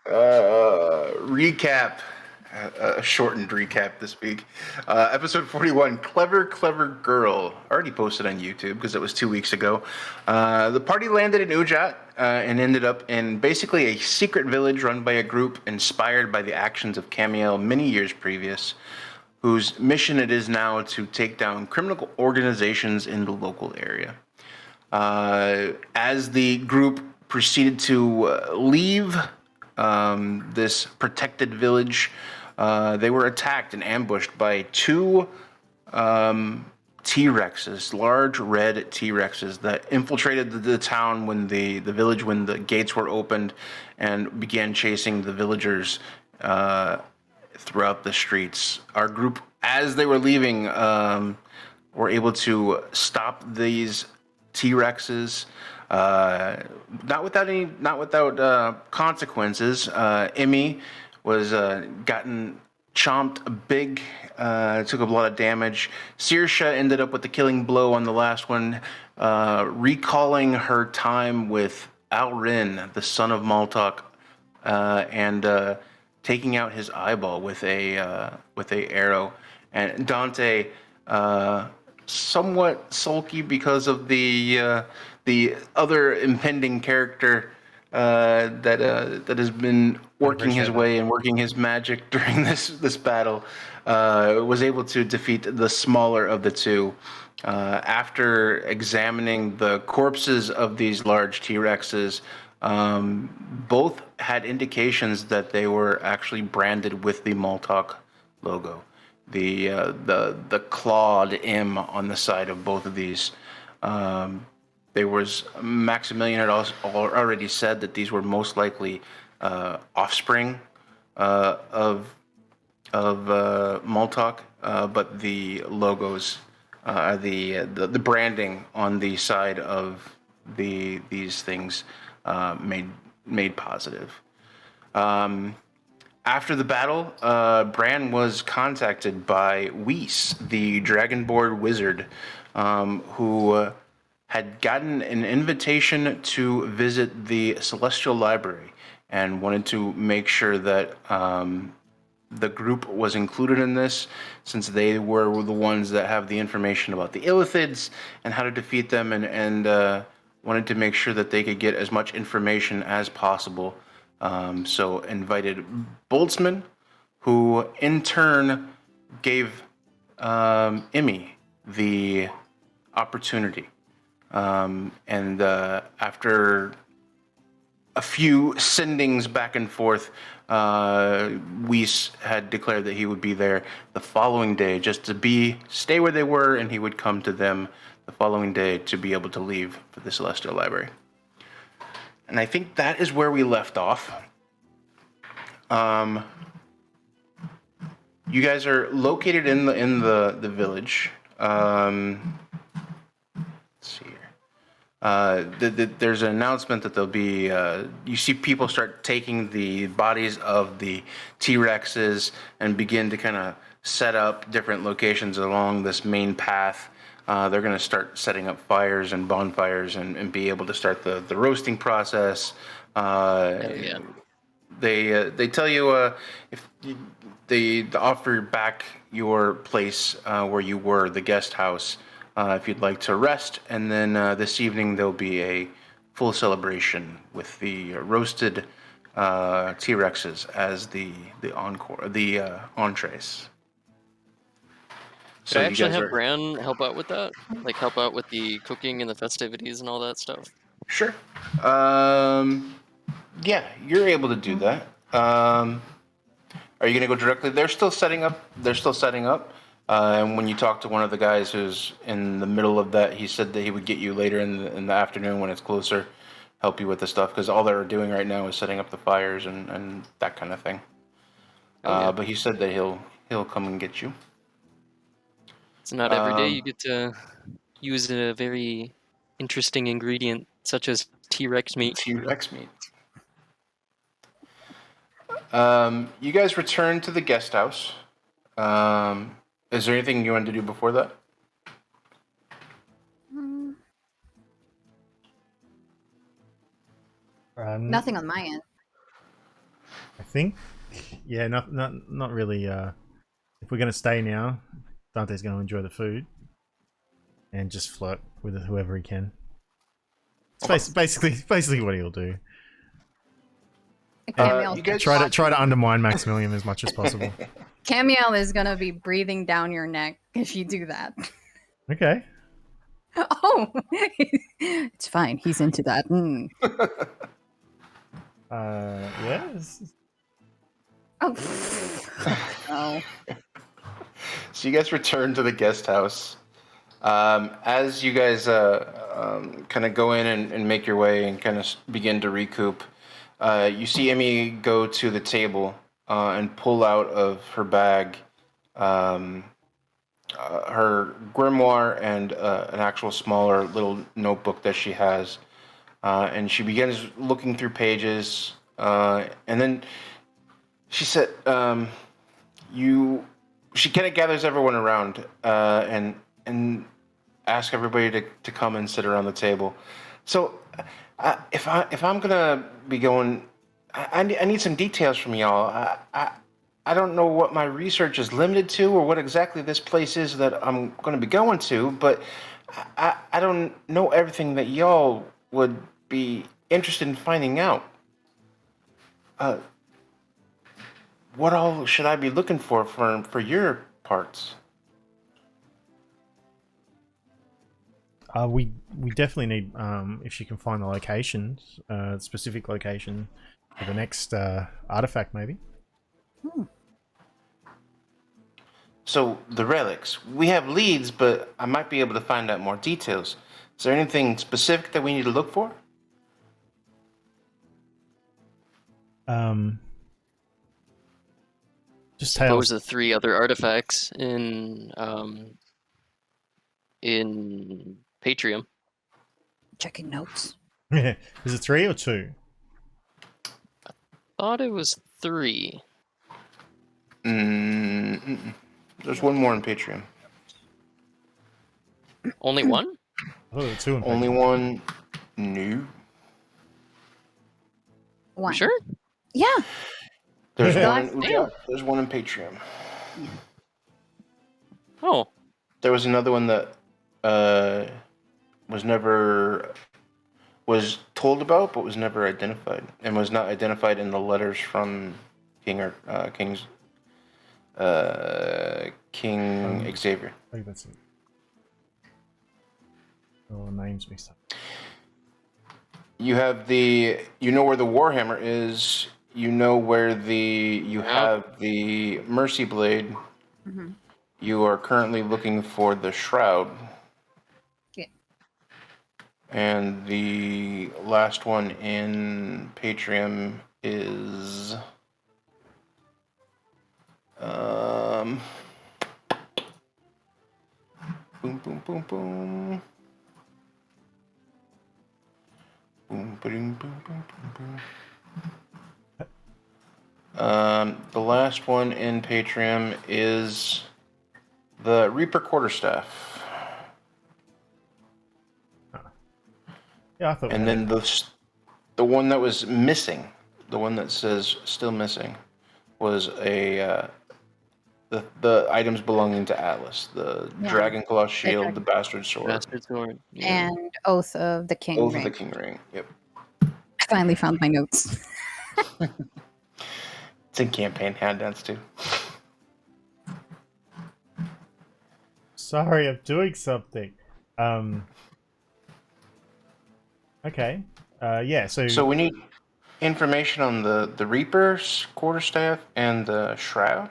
Recap. A shortened recap this week. Episode 41, Clever, Clever Girl. Already posted on YouTube because it was 2 weeks ago. The party landed in Ujat and ended up in basically a secret village run by a group inspired by the actions of Camiel many years previous, whose mission it is now to take down criminal organizations in the local area. As the group proceeded to leave this protected village, they were attacked and ambushed by two T-Rexes, large red T-Rexes that infiltrated the town when the village when the gates were opened and began chasing the villagers throughout the streets. Our group, as they were leaving, were able to stop these T-Rexes, not without consequences. Emmy was gotten chomped big, took a lot of damage. Saoirse ended up with the killing blow on the last one, recalling her time with Alrin, the son of Martek, and taking out his eyeball with a arrow. And Dante, somewhat sulky because of the other impending character that has been working his way and working his magic during this battle, was able to defeat the smaller of the two. After examining the corpses of these large T-Rexes, both had indications that they were actually branded with the Martek logo. The clawed M on the side of both of these. There was Maximilian had also already said that these were most likely offspring of Martek, but the logos, the branding on the side of these things made positive. After the battle, Bran was contacted by Whis, the Dragonborn wizard, who had gotten an invitation to visit the Celestial Library and wanted to make sure that the group was included in this, since they were the ones that have the information about the Illithids and how to defeat them, and wanted to make sure that they could get as much information as possible. So invited Boltzmann, who in turn gave Emmy the opportunity. And after a few sendings back and forth, Whis had declared that he would be there the following day just to stay where they were, and he would come to them the following day to be able to leave for the Celestial Library. And I think that is where we left off. You guys are located in the village. Let's see here. There's an announcement that there'll be. You see people start taking the bodies of the T-Rexes and begin to kind of set up different locations along this main path. They're going to start setting up fires and bonfires and be able to start the roasting process. Yeah. They tell you if they offer back your place where you were, the guest house, if you'd like to rest, and then this evening there'll be a full celebration with the roasted T-Rexes as the encore, the entrees. Could I actually have Bran help out with that? Like help out with the cooking and the festivities and all that stuff? Sure. Yeah, you're able to do that. Are you going to go directly? They're still setting up. And when you talk to one of the guys who's in the middle of that, he said that he would get you later in the afternoon when it's closer, help you with the stuff, because all they're doing right now is setting up the fires and that kind of thing. Yeah. But he said that he'll come and get you. It's not every day you get to use a very interesting ingredient such as T-Rex meat. T-Rex meat. You guys return to the guest house. Is there anything you wanted to do before that? Nothing on my end. I think, yeah, not really. If we're gonna stay now, Dante's gonna enjoy the food and just flirt with whoever he can. It's basically what he'll do. You guys Try to undermine Maximilian as much as possible. Camiel is gonna be breathing down your neck if you do that. Okay. Oh, it's fine. He's into that. Mm. Yes. Oh, no. So you guys return to the guest house. As you guys kind of go in and make your way and kind of begin to recoup, you see Emmy go to the table and pull out of her bag her grimoire and an actual smaller little notebook that she has. And she begins looking through pages. And then she said, she kind of gathers everyone around and asks everybody to come and sit around the table. So if I'm gonna be going, I need some details from y'all. I don't know what my research is limited to or what exactly this place is that I'm going to be going to, but I don't know everything that y'all would be interested in finding out. What all should I be looking for your parts? We definitely need if she can find the locations, specific location for the next artifact, maybe. So the relics, we have leads, but I might be able to find out more details. Is there anything specific that we need to look for? Just Suppose tales. the 3 other artifacts in Patreon. Checking notes. Is it 3 or 2? Thought it was 3. There's one more in Patreon. Only one? Oh, 2 in Only Patreon. one. No. One. You sure? Yeah. There's Yeah. one in Uja. There's one in Patreon. Oh. There was another one that was told about, but was never identified, and was not identified in the letters from King Xavier. I think that's it. Oh, names mixed up. You know where the Warhammer is. You know where you have the Mercy Blade. Mm-hmm. You are currently looking for the Shroud. Yeah. And the last one in Patreon is boom boom boom boom. Boom, boom, boom, boom, boom, boom. The last one in Patreon is the Reaper Quarterstaff. Yeah, I thought. And then the one that was missing, the one that says still missing, was the items belonging to Atlas, the Dragon Claw Shield, the Bastard Sword, Bastard Sword. Yeah. And Oath of the King Oath Ring. of the King Ring. Yep. I finally found my notes. It's in campaign handouts too. Sorry, I'm doing something. Okay. Yeah. So we need information on the Reaper's Quarterstaff and the Shroud.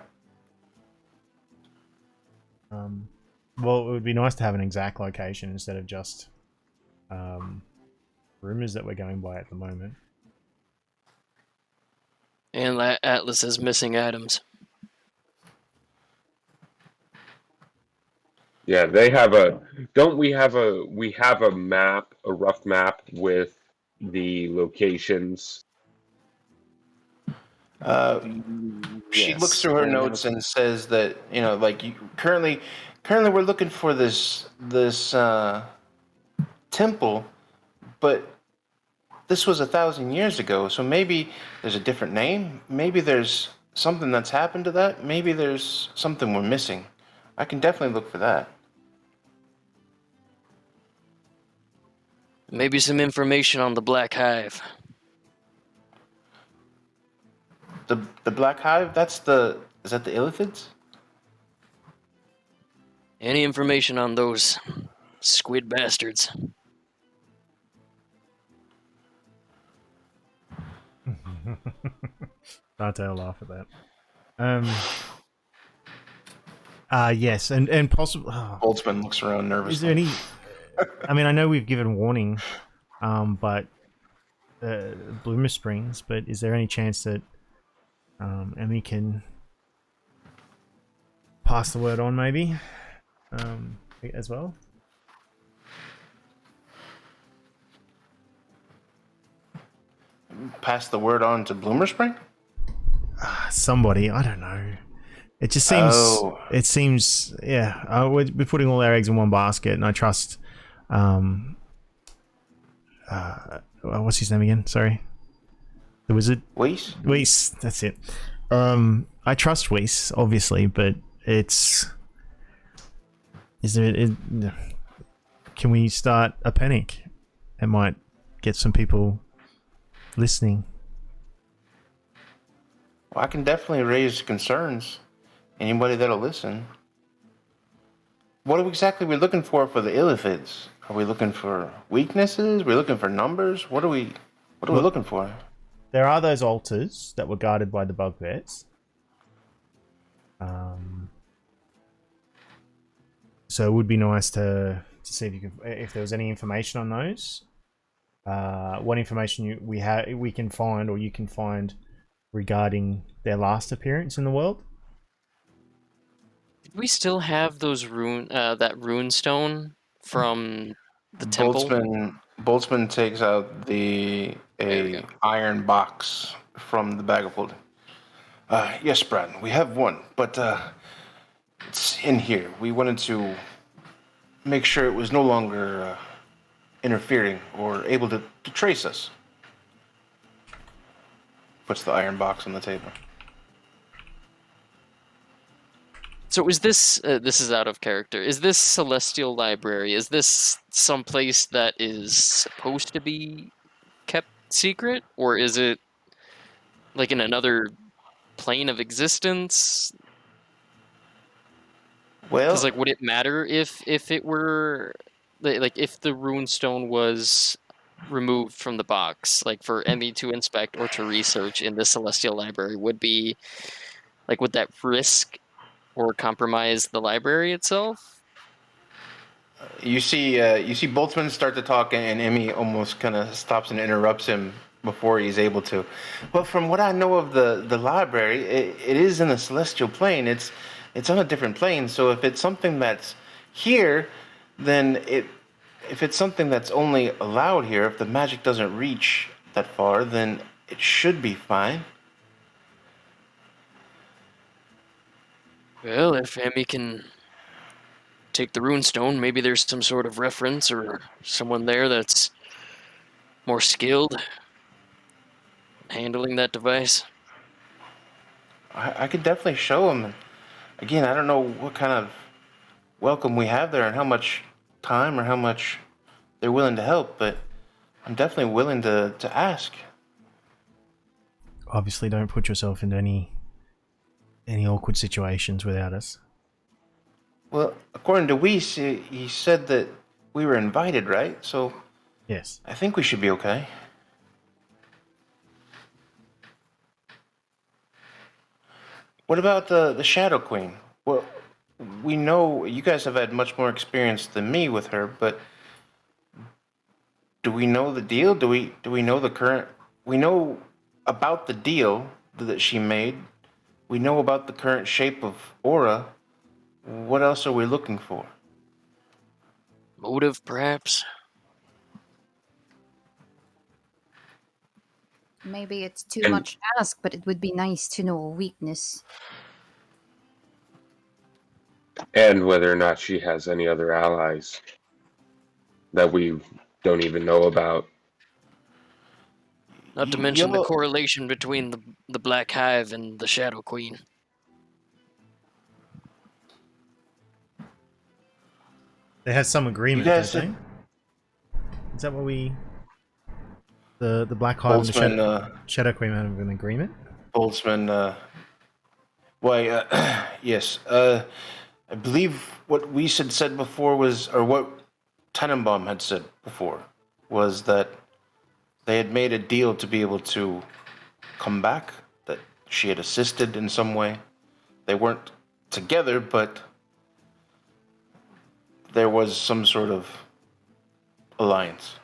Well, it would be nice to have an exact location instead of just rumors that we're going by at the moment. And Atlas is missing items. Yeah, they have we have a map, a rough map with the locations. She looks through her notes and says that, currently we're looking for this temple, but this was 1,000 years ago, so maybe there's a different name. Maybe there's something that's happened to that. Maybe there's something we're missing. I can definitely look for that. Maybe some information on the Black Hive. The Black Hive, is that the Illithids? Any information on those squid bastards? Dante will laugh at that. Yes, and possible. Oh, Boltzmann looks around nervously. is there any? I mean, I know we've given warning, but Bloomer Springs. But is there any chance that Emmy can pass the word on, maybe, as well? Pass the word on to Bloomer Spring? Somebody, I don't know. It just seems. Oh. It seems. Yeah, we're putting all our eggs in one basket, and I trust. What's his name again? Sorry, the wizard. Weiss? Weiss. That's it. I trust Weiss, obviously, but it's. Is there? Can we start a panic? It might get some people listening. Well, I can definitely raise concerns. Anybody that'll listen. What exactly are we looking for the Illithids? Are we looking for weaknesses? Are we looking for numbers? What are we looking for? There are those altars that were guarded by the bugbears. So it would be nice to see if there was any information on those. What information we can find, or you can find, regarding their last appearance in the world. Did we still have those that rune stone from the temple? Boltzmann takes out a iron box from the bag of holding. Yes, Brad, we have one, but it's in here. We wanted to make sure it was no longer interfering or able to trace us. Puts the iron box on the table. So is this is out of character. Is this Celestial Library? Is this someplace that is supposed to be kept secret? Or is it like in another plane of existence? Well, Because like, would it matter if it were like if the rune stone was removed from the box, like for Emmy to inspect or to research in the Celestial Library, would that risk or compromise the library itself? you see Boltzmann start to talk, and Emmy almost kind of stops and interrupts him before he's able to. But from what I know of the library, it is in the celestial plane. It's on a different plane. So if it's something that's here, then if it's something that's only allowed here, if the magic doesn't reach that far, then it should be fine. Well, if Emmy can take the runestone, maybe there's some sort of reference or someone there that's more skilled handling that device. I could definitely show him. Again, I don't know what kind of welcome we have there and how much time or how much they're willing to help, but I'm definitely willing to ask. Obviously, don't put yourself into any awkward situations without us. Well, according to Weiss, he said that we were invited, right? So Yes. I think we should be okay. What about the Shadow Queen? Well, we know you guys have had much more experience than me with her, but do we know the deal? Do we know the current? We know about the deal that she made. We know about the current shape of aura. What else are we looking for? Motive, perhaps? Maybe it's too much to ask, but it would be nice to know a weakness. And whether or not she has any other allies that we don't even know about. Not to mention the correlation between the Black Hive and the Shadow Queen. They had some agreement, You don't guys they? said- Is that what we... The Black Hive and the Boltzmann, Shadow Queen have an agreement? Boltzmann, yes. I believe what Weiss had said before was, or what Tenenbaum had said before, was that they had made a deal to be able to come back, that she had assisted in some way. They weren't together, but there was some sort of alliance.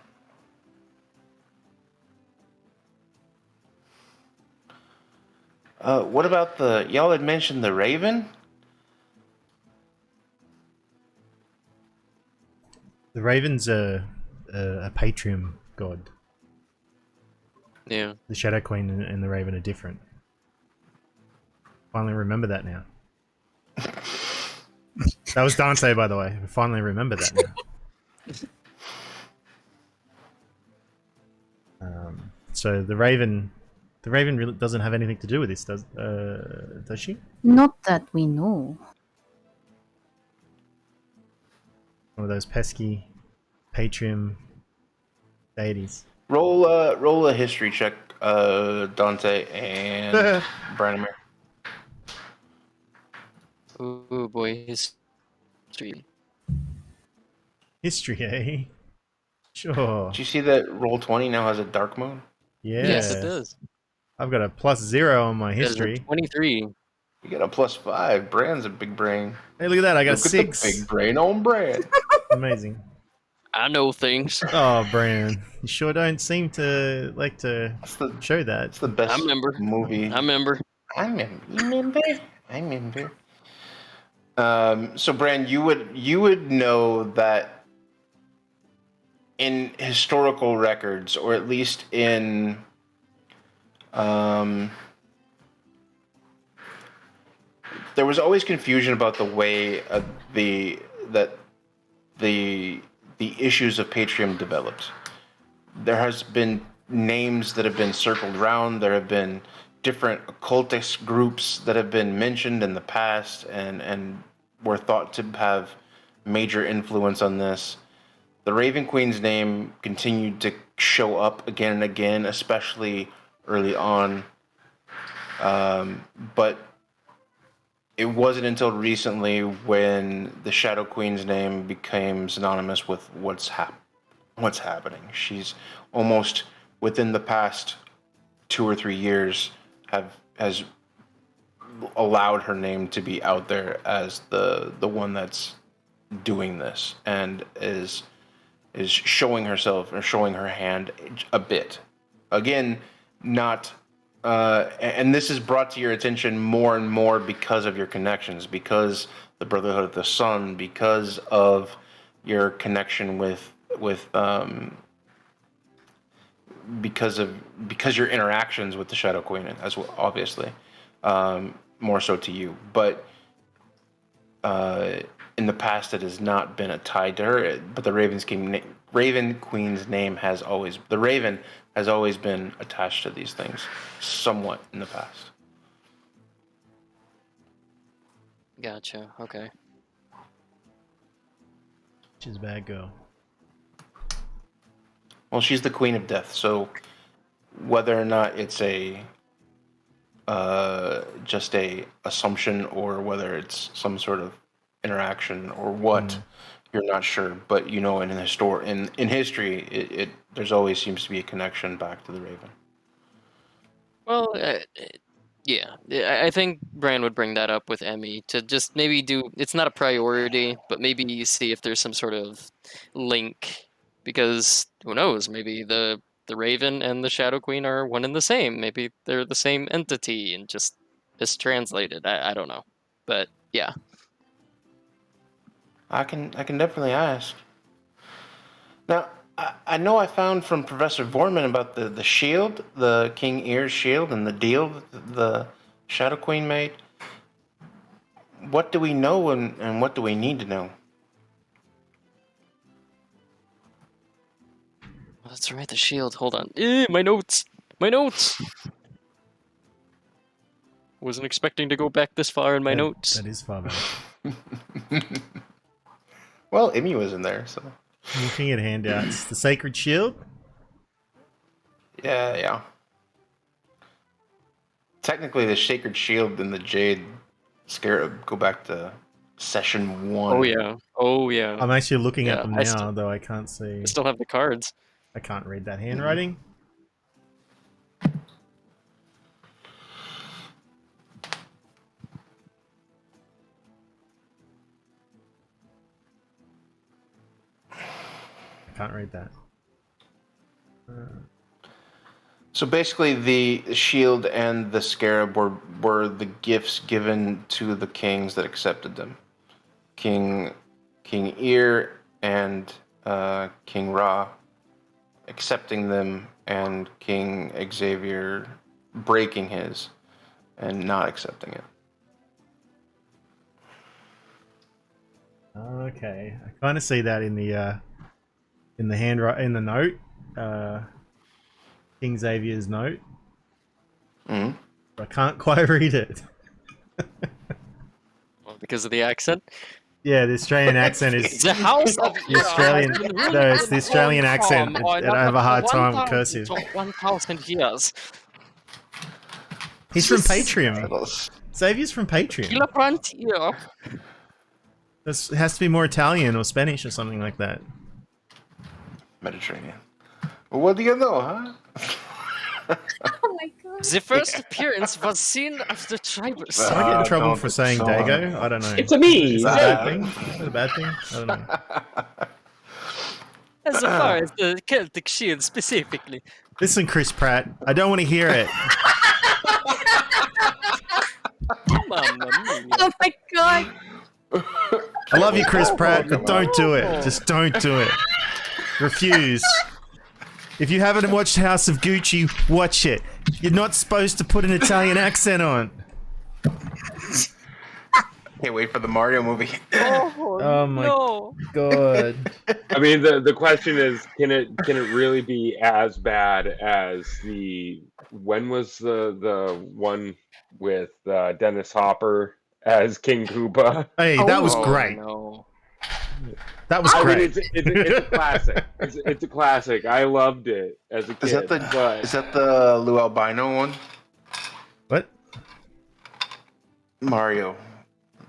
What about y'all had mentioned the Raven? The Raven's a Patrium god. Yeah. The Shadow Queen and the Raven are different. Finally remember that now. That was Dante, by the way. I finally remember that now. So the Raven really doesn't have anything to do with this, does she? Not that we know. One of those pesky Patrium deities. Roll a history check, Dante and Branimir. Oh boy, history. History, eh? Sure. Did you see that Roll20 now has a dark mode? Yeah. Yes, it does. I've got a +0 on my It is a history. 23. You got a +5. Brand's a big brain. Hey, look at that! I got a Look at 6. the big brain on Brand. Amazing. I know things. Oh, Bran, you sure don't seem to like to It's the show that. it's the best I remember. movie. I remember. I remember. So Brand, you would know that in historical records, or at least in there was always confusion about the way the issues of Patrium developed. There has been names that have been circled around. There have been different occultist groups that have been mentioned in the past and were thought to have major influence on this. The Raven Queen's name continued to show up again and again, especially early on. But it wasn't until recently when the Shadow Queen's name became synonymous with what's happening. She's almost within the past 2 or 3 years has allowed her name to be out there as the one that's doing this and is showing herself or showing her hand a bit. Again, not and this is brought to your attention more and more because of your connections, because the Brotherhood of the Sun, because of your connection with because your interactions with the Shadow Queen as well, obviously, more so to you. But in the past, it has not been a tie to her. But the Raven Queen's name has always been attached to these things, somewhat in the past. Gotcha. Okay. She's a bad girl. Well, she's the Queen of Death, so whether or not it's just a assumption or whether it's some sort of interaction or what, you're not sure. But you know, in history, it there's always seems to be a connection back to the Raven. Well, yeah. I think Bran would bring that up with Emmy to just maybe do. It's not a priority, but maybe you see if there's some sort of link, because who knows? Maybe the Raven and the Shadow Queen are one and the same. Maybe they're the same entity and just mistranslated. I don't know, but yeah. I can definitely ask. Now, I know I found from Professor Vorman about the shield, the King Ear's shield, and the deal that the Shadow Queen made. What do we know and what do we need to know? That's right, the shield. Hold on. My notes. My notes! Wasn't expecting to go back this far in my notes. That is far back. Well, Emmy was in there, so Looking at handouts. The Sacred Shield? yeah. Technically, the Sacred Shield and the Jade Scarab go back to session 1. Oh yeah. I'm actually looking at Yeah, them I now, still- though I can't see. I still have the cards. I can't read that handwriting. I can't read that. So basically, the shield and the scarab were the gifts given to the kings that accepted them. King Ear and King Ra accepting them, and King Xavier breaking his and not accepting it. Okay, I kind of see that in the in the note, King Xavier's note. Mhm. I can't quite read it. Well, because of the accent. Yeah, the Australian accent is The house of the Australian. No, it's the Australian accent. And I have a hard time with cursive. 1,000 years. He's from Patreon. Xavier's from Patreon. Kiloprant here. It has to be more Italian or Spanish or something like that. Mediterranean. Well, what do you know, huh? Oh my god. The first appearance was seen after Tribus. Do I get in trouble don't for saying so Dago? I don't know. It's a me. Is that a Yeah. bad thing? Is that a bad thing? I don't know. As far as the Celtic shield specifically. Listen, Chris Pratt, I don't want to hear it. Mamma mia. Oh my god. I love you, Chris Pratt, but don't do it. Just don't do it. Refuse. If you haven't watched House of Gucci, watch it. You're not supposed to put an Italian accent on. Can't wait for the Mario movie. Oh my No. god. I mean, the question is, can it really be as bad as when was the one with Dennis Hopper as King Koopa? Hey, that was Oh, great. No. That was I mean, great. it's a classic. It's a classic. I loved it as a kid. Is that the Lou Albino one? What? Mario.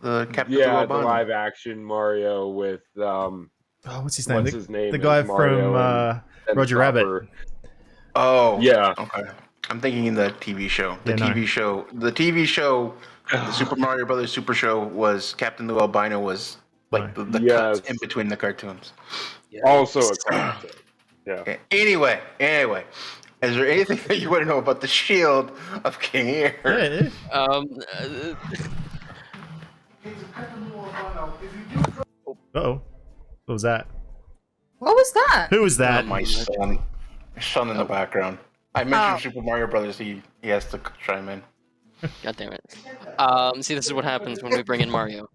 The Captain Lou yeah, the Albino. live action Mario with Oh, what's his name? what's The, his name? the is guy Mario from and Dennis Roger Rabbit. Hopper. Oh. Yeah. Okay. I'm thinking in the TV show. The Yeah, no. TV show. The TV show. The Super Mario Brothers Super Show was Captain Lou Albino was like the Yes. cuts in between the cartoons. Also a classic. Yeah. Okay. Anyway, is there anything that you want to know about the shield of King Ear? Yeah, Uh-oh. What was that? What was that? Who was that? My son in the background. I mentioned Super Mario Brothers. He has to chime in. God damn it. See, this is what happens when we bring in Mario.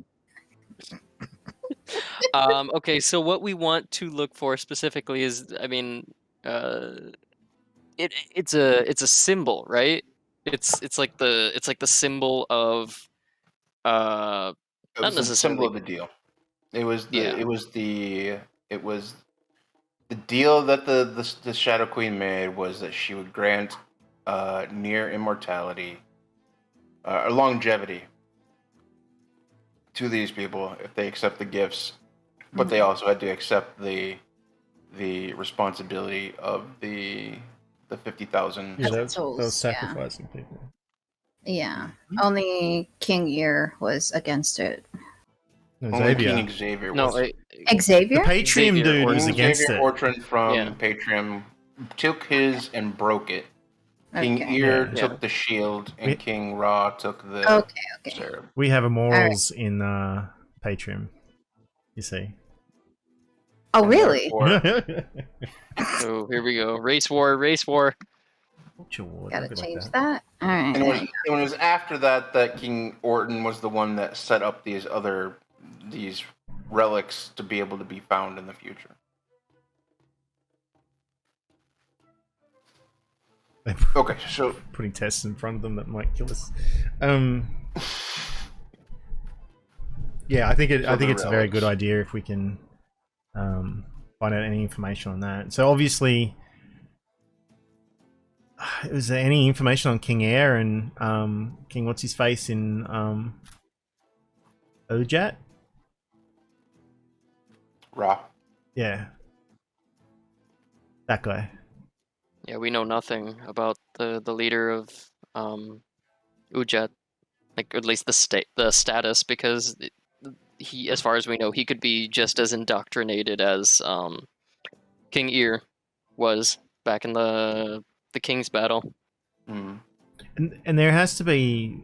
Okay, so what we want to look for specifically is, I mean, it's a symbol, right? It's like the symbol of It Not was the symbol necessarily. of the deal. It was the Yeah. it was the deal that the Shadow Queen made was that she would grant near immortality or longevity to these people if they accept the gifts, but they also had to accept the responsibility of the 50,000. Yeah, That's that was souls, yeah. sacrificing people. Yeah. Only King Ear was against it. No, Only Xavier. King Xavier No, was. Xavier? The Patreon Xavier dude or- was King against Xavier it. Ortran from Yeah. Patreon took his and broke it. King Okay. Ear Yeah. took the shield, and We- King Ra took the Okay, okay. cherub. We have a morals in Patreon. You see. Oh, And really? therefore- oh, here we go. Race war. Gotta change that. All right. And it was after that that King Orton was the one that set up these relics to be able to be found in the future. Okay, so putting tests in front of them that might kill us. Yeah, I think it's a very good idea if we can find out any information on that. So obviously, is there any information on King Air and King what's his face in Ojat? Ra. Yeah, that guy. Yeah, we know nothing about the leader of Ujat, like at least the status, because he, as far as we know, he could be just as indoctrinated as King Ear was back in the King's battle. Mm. And there has to be,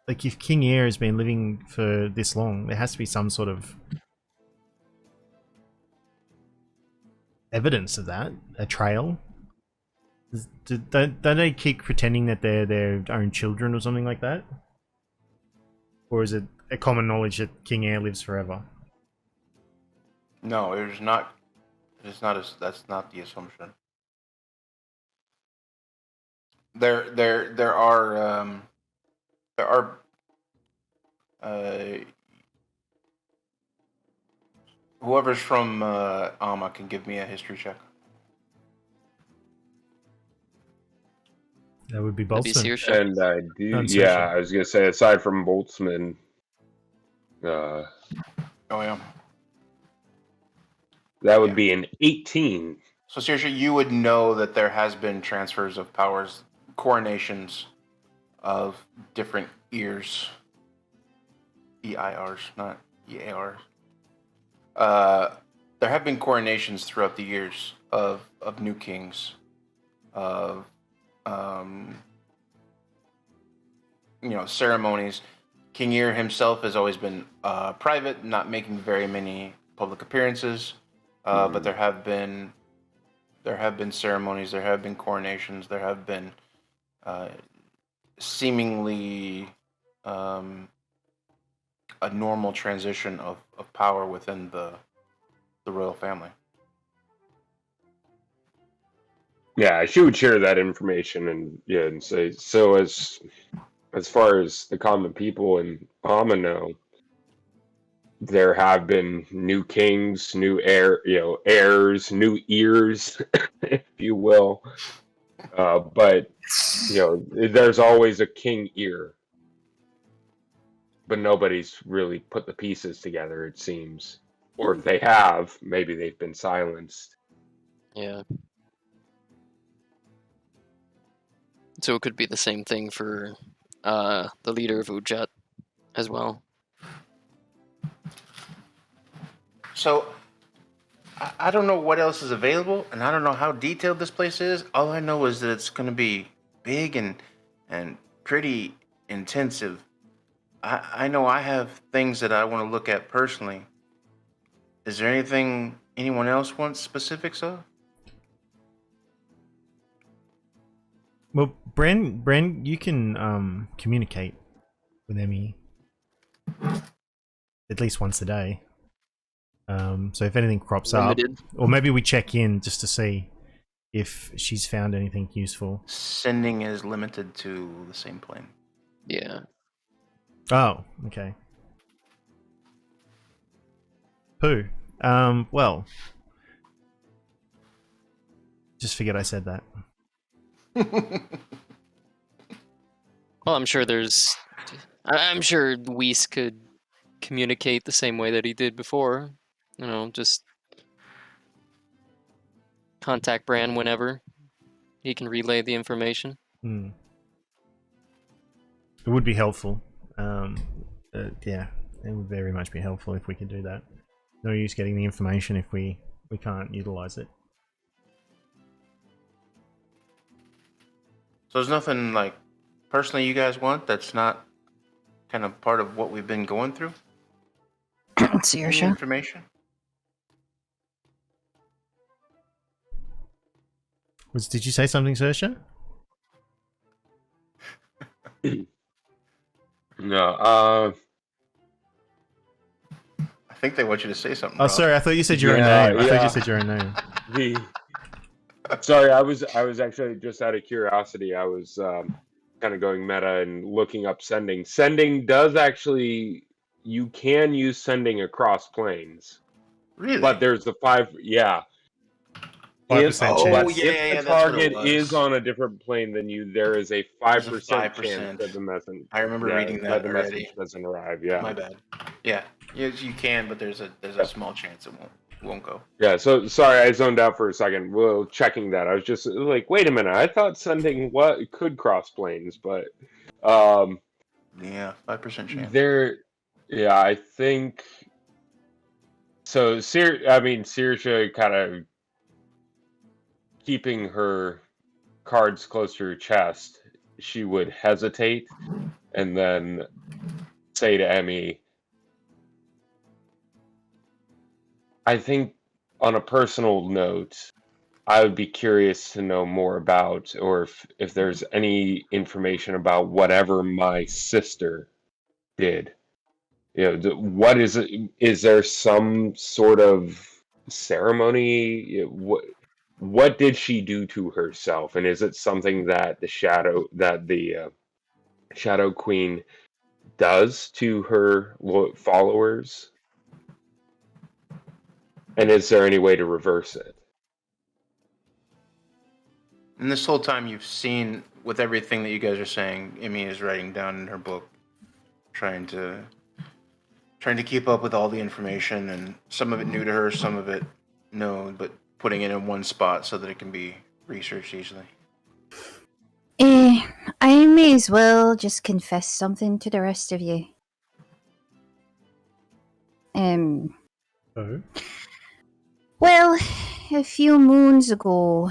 like, if King Ear has been living for this long, there has to be some sort of evidence of that, a trail. Don't they keep pretending that they're their own children or something like that? Or is it a common knowledge that King Air lives forever? No, it's not. It's not. That's not the assumption. There are whoever's from Alma can give me a history check. That would be That'd be Boltzmann. Searsha. And I do, That's yeah, social. I was gonna say aside from Boltzmann, Oh yeah. that would Yeah. be an 18. So seriously, you would know that there has been transfers of powers, coronations of different ears. EIRs, not EARs. There have been coronations throughout the years of new kings, of ceremonies. King Ear himself has always been private, not making very many public appearances. But there have been ceremonies, there have been coronations, there have been seemingly a normal transition of power within the royal family. Yeah, she would share that information and say, so as far as the common people in Alma know, there have been new kings, new heirs, new ears, if you will. But there's always a king ear, but nobody's really put the pieces together, it seems. Or if they have, maybe they've been silenced. Yeah. So it could be the same thing for the leader of Ujat as well. So I don't know what else is available, and I don't know how detailed this place is. All I know is that it's going to be big and pretty intensive. I know I have things that I want to look at personally. Is there anything anyone else wants specifics of? Well, Bren, you can communicate with Emmy at least once a day. So if anything crops Limited. up, or maybe we check in just to see if she's found anything useful. Sending is limited to the same plane. Yeah. Oh, okay. Pooh. Well, just forget I said that. Well, I'm sure I'm sure Weiss could communicate the same way that he did before. Just contact Bran whenever he can relay the information. It would be helpful. Yeah, it would very much be helpful if we could do that. No use getting the information if we can't utilize it. So there's nothing like personally you guys want that's not kind of part of what we've been going through? Any Saoirse? information? Did you say something, Saoirse? No, I think they want you to say something. Oh, Rob. sorry. I thought you said your own Yeah, name. I thought yeah. you said your own name. Sorry, I was actually just out of curiosity. I was kind of going meta and looking up sending. Sending does actually, you can use sending across planes, Really? but there's the 5. 5% Oh, chance. yeah, If yeah, the yeah, that's what it target is was. on a different plane than you, there is a There's a 5% chance 5%. that the message, I remember reading that that the already. message doesn't arrive. Yeah. My bad. Yeah, yes, you can, but there's a small chance it won't go. Yeah, so sorry, I zoned out for a second. Well, checking that, I was just like, wait a minute, I thought sending what could cross planes, but um, Yeah, 5% chance. there, yeah, I think so. Saoirse kind of keeping her cards close to her chest. She would hesitate and then say to Emmy, I think on a personal note, I would be curious to know more about, or if there's any information about whatever my sister did. What is it? Is there some sort of ceremony? What did she do to herself? And is it something that the Shadow Queen does to her followers? And is there any way to reverse it? And this whole time you've seen, with everything that you guys are saying, Emmy is writing down in her book, trying to keep up with all the information, and some of it new to her, some of it no, but putting it in one spot so that it can be researched easily. I may as well just confess something to the rest of you. Oh. Well, a few moons ago,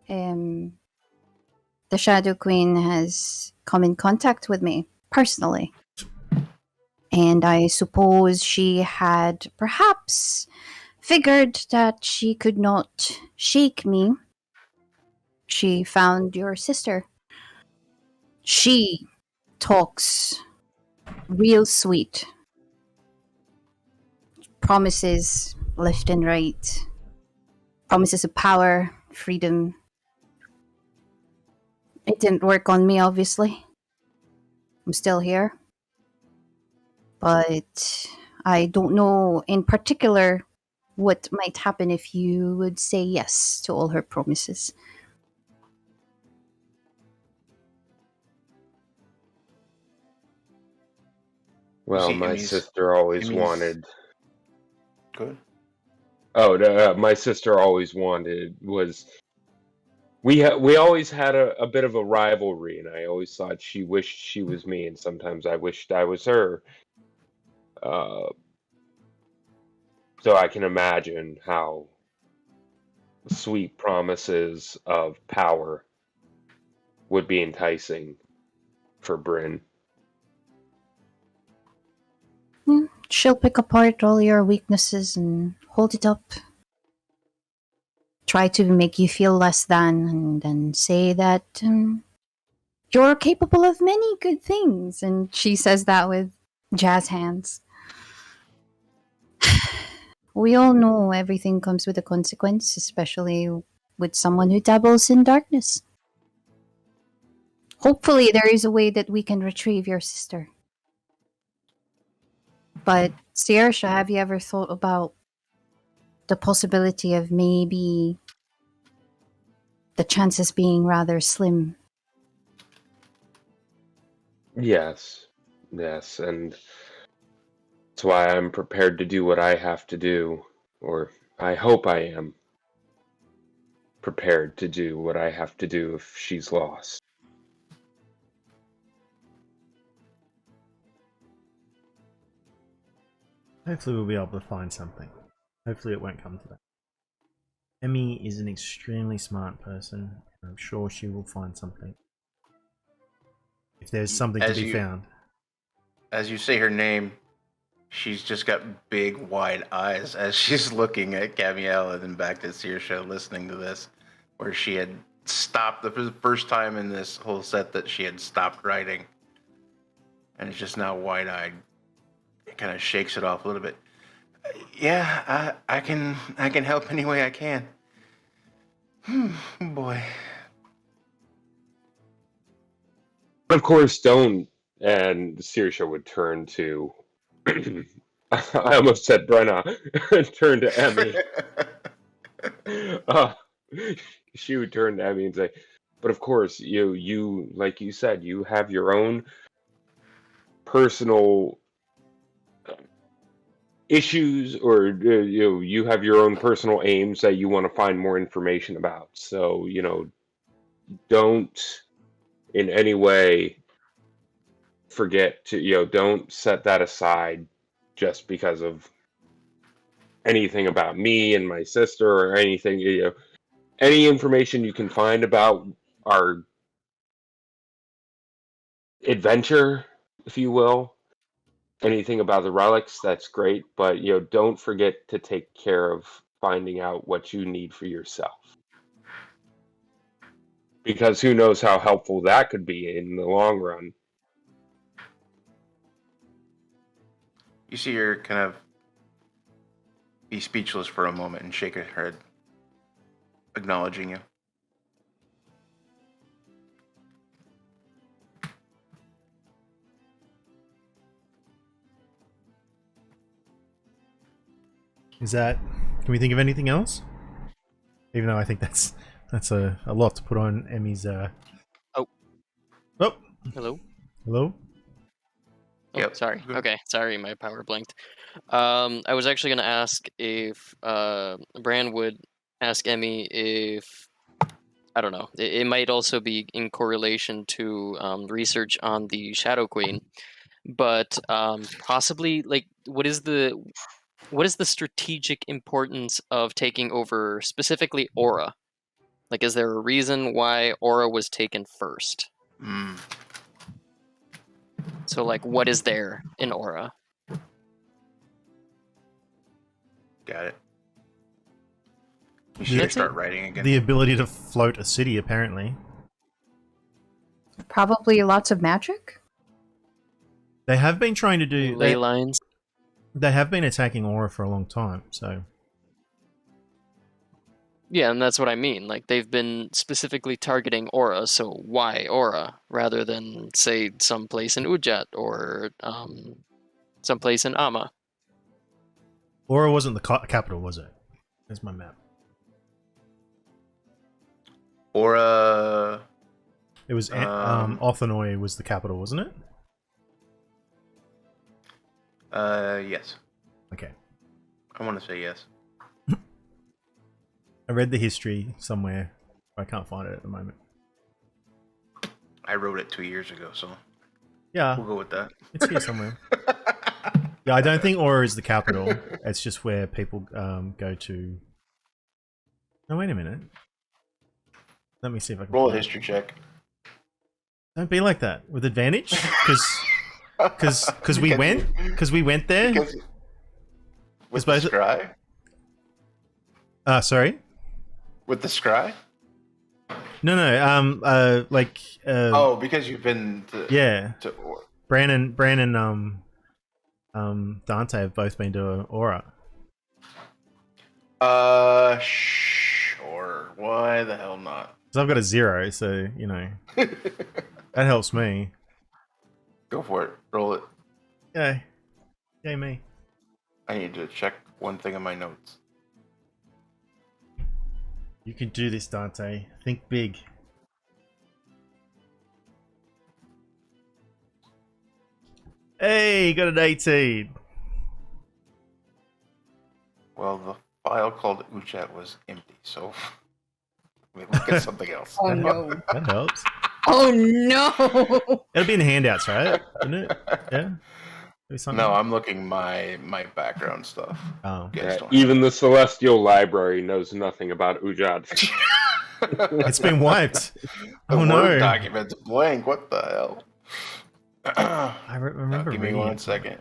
the Shadow Queen has come in contact with me personally. And I suppose she had perhaps figured that she could not shake me. She found your sister. She talks real sweet. Promises left and right. Promises of power, freedom. It didn't work on me, obviously. I'm still here. But I don't know in particular what might happen if you would say yes to all her promises. Well, see, my Emmy's- sister always Emmy's- wanted. Good. Oh, my sister always wanted was. We always had a bit of a rivalry, and I always thought she wished she was me, and sometimes I wished I was her. So I can imagine how sweet promises of power would be enticing for Bryn. She'll pick apart all your weaknesses and hold it up. Try to make you feel less than, and then say that you're capable of many good things. And she says that with jazz hands. We all know everything comes with a consequence, especially with someone who dabbles in darkness. Hopefully, there is a way that we can retrieve your sister. But, Saoirse, have you ever thought about the possibility of maybe the chances being rather slim? Yes, and that's why I'm prepared to do what I have to do, or I hope I am prepared to do what I have to do if she's lost. Hopefully we'll be able to find something. Hopefully it won't come to that. Emmy is an extremely smart person, and I'm sure she will find something. If there's something to be found. As you say her name, she's just got big, wide eyes as she's looking at Camiel and then back to Saoirse listening to this, where she had stopped. The first time in this whole set that she had stopped writing, and it's just now wide-eyed. It kind of shakes it off a little bit. Yeah, I can help any way I can. Boy. Of course, don't. And Saoirse would turn to. I almost said Brenna. Turn to Emmy. Uh, she would turn to Emmy and say, "But of course, you like you said, you have your own personal issues, or you have your own personal aims that you want to find more information about. So don't in any way forget to don't set that aside just because of anything about me and my sister or anything. Any information you can find about our adventure, if you will, anything about the relics, that's great, but don't forget to take care of finding out what you need for yourself, because who knows how helpful that could be in the long run." You see her kind of be speechless for a moment and shake her head, acknowledging you. Is that? Can we think of anything else? Even though I think that's a lot to put on Emmy's. Oh. Oh. Hello. Hello. Oh, Yep. sorry. Good. Okay, sorry, my power blinked. I was actually gonna ask if Bran would ask Emmy if I don't know. It might also be in correlation to research on the Shadow Queen, but possibly like what is the strategic importance of taking over specifically Aura? Like, is there a reason why Aura was taken first? Mm, So, like, what is there in Aura? got it. You should That's start it. writing again. The ability to float a city, apparently. Probably lots of magic. They have been trying to do. Ley lines. They have been attacking Aura for a long time, so. Yeah, and that's what I mean. Like, they've been specifically targeting Aura, so why Aura rather than, say, someplace in Ujat or someplace in Amma? Aura wasn't the capital, was it? There's my map. Aura. It was Othanoi was the capital, wasn't it? Yes. Okay. I want to say yes. I read the history somewhere. I can't find it at the moment. I wrote it 2 years ago, so Yeah, we'll go with that. it's here somewhere. Yeah, I don't think Aura is the capital. It's just where people go to. No, wait a minute. Let me see if I can Roll a find it. history check. Don't be like that with advantage, because we went there. Because with both- the scry? Sorry. With the scry? No. Oh, because you've been to... Yeah. To, Bran and Dante have both been to Aura. Sure. Why the hell not? So I've got a 0, so that helps me. Go for it. Roll it. Yay. Yay me. I need to check one thing in my notes. You can do this, Dante. Think big. Hey, got an 18. Well, the file called Ujat was empty, so we look at something else. Oh no. That helps. Oh no. It'll be in the handouts, right? Isn't it? Yeah. Maybe something. No, I'm looking my background stuff. Oh. You guys don't Even the Celestial Library knows nothing about Ujat. It's been wiped. The Oh Word no. document's blank. What the hell? I remember Give me reading one it. second.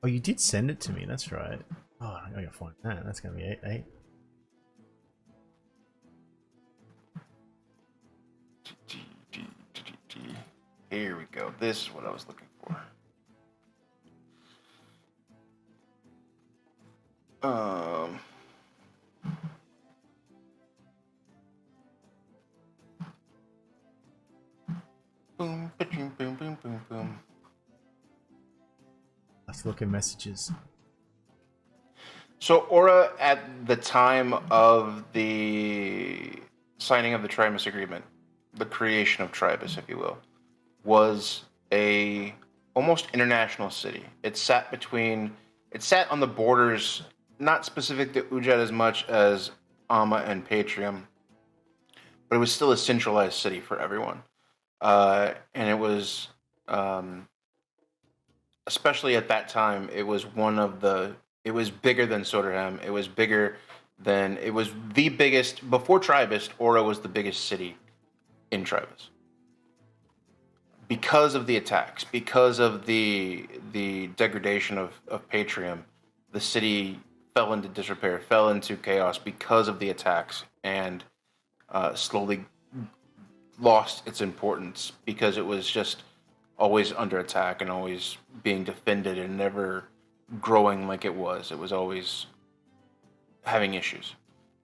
Oh, you did send it to me. That's right. Oh, I gotta find that. That's gonna be 8. Here we go. This is what I was looking for. Boom, boom, boom, boom, boom, boom. Let's look at messages. So Aura, at the time of the signing of the Tribus agreement, the creation of Tribus, if you will, was a almost international city. It sat on the borders, not specific to Ujat as much as Amma and Patrium, but it was still a centralized city for everyone. And it was, especially at that time, it was it was bigger than Soderham. It was the biggest, before Tribus, Aura was the biggest city in Tribus. Because of the attacks, because of the degradation of Patrium, the city fell into disrepair, fell into chaos because of the attacks, and slowly lost its importance because it was just always under attack and always being defended and never growing like it was. It was always having issues.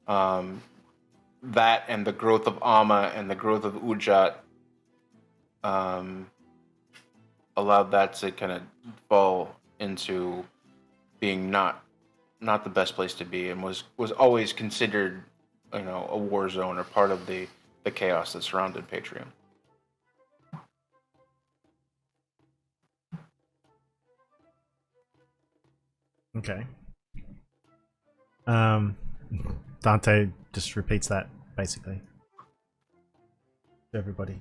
That and the growth of Amma and the growth of Ujat allowed that to kind of fall into being not the best place to be, and was always considered, a war zone or part of the chaos that surrounded Patrium. Okay. Dante just repeats that basically to everybody.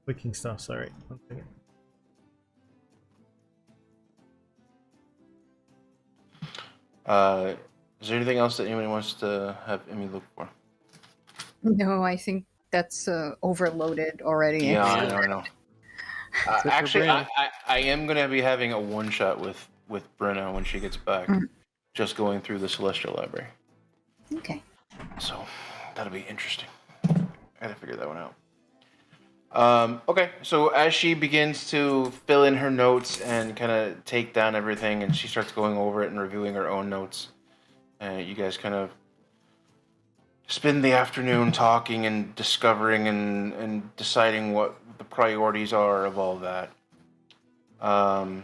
Clicking stuff. Sorry. 1 second. Is there anything else that anybody wants to have Emmy look for? No, I think that's overloaded already. Yeah, I know. for Actually, Bran. I am going to be having a one-shot with Brenna when she gets back, just going through the Celestial Library. Okay. So that'll be interesting. I gotta figure that one out. Okay, so as she begins to fill in her notes and kind of take down everything, and she starts going over it and reviewing her own notes, you guys kind of spend the afternoon talking and discovering and deciding what the priorities are of all that. A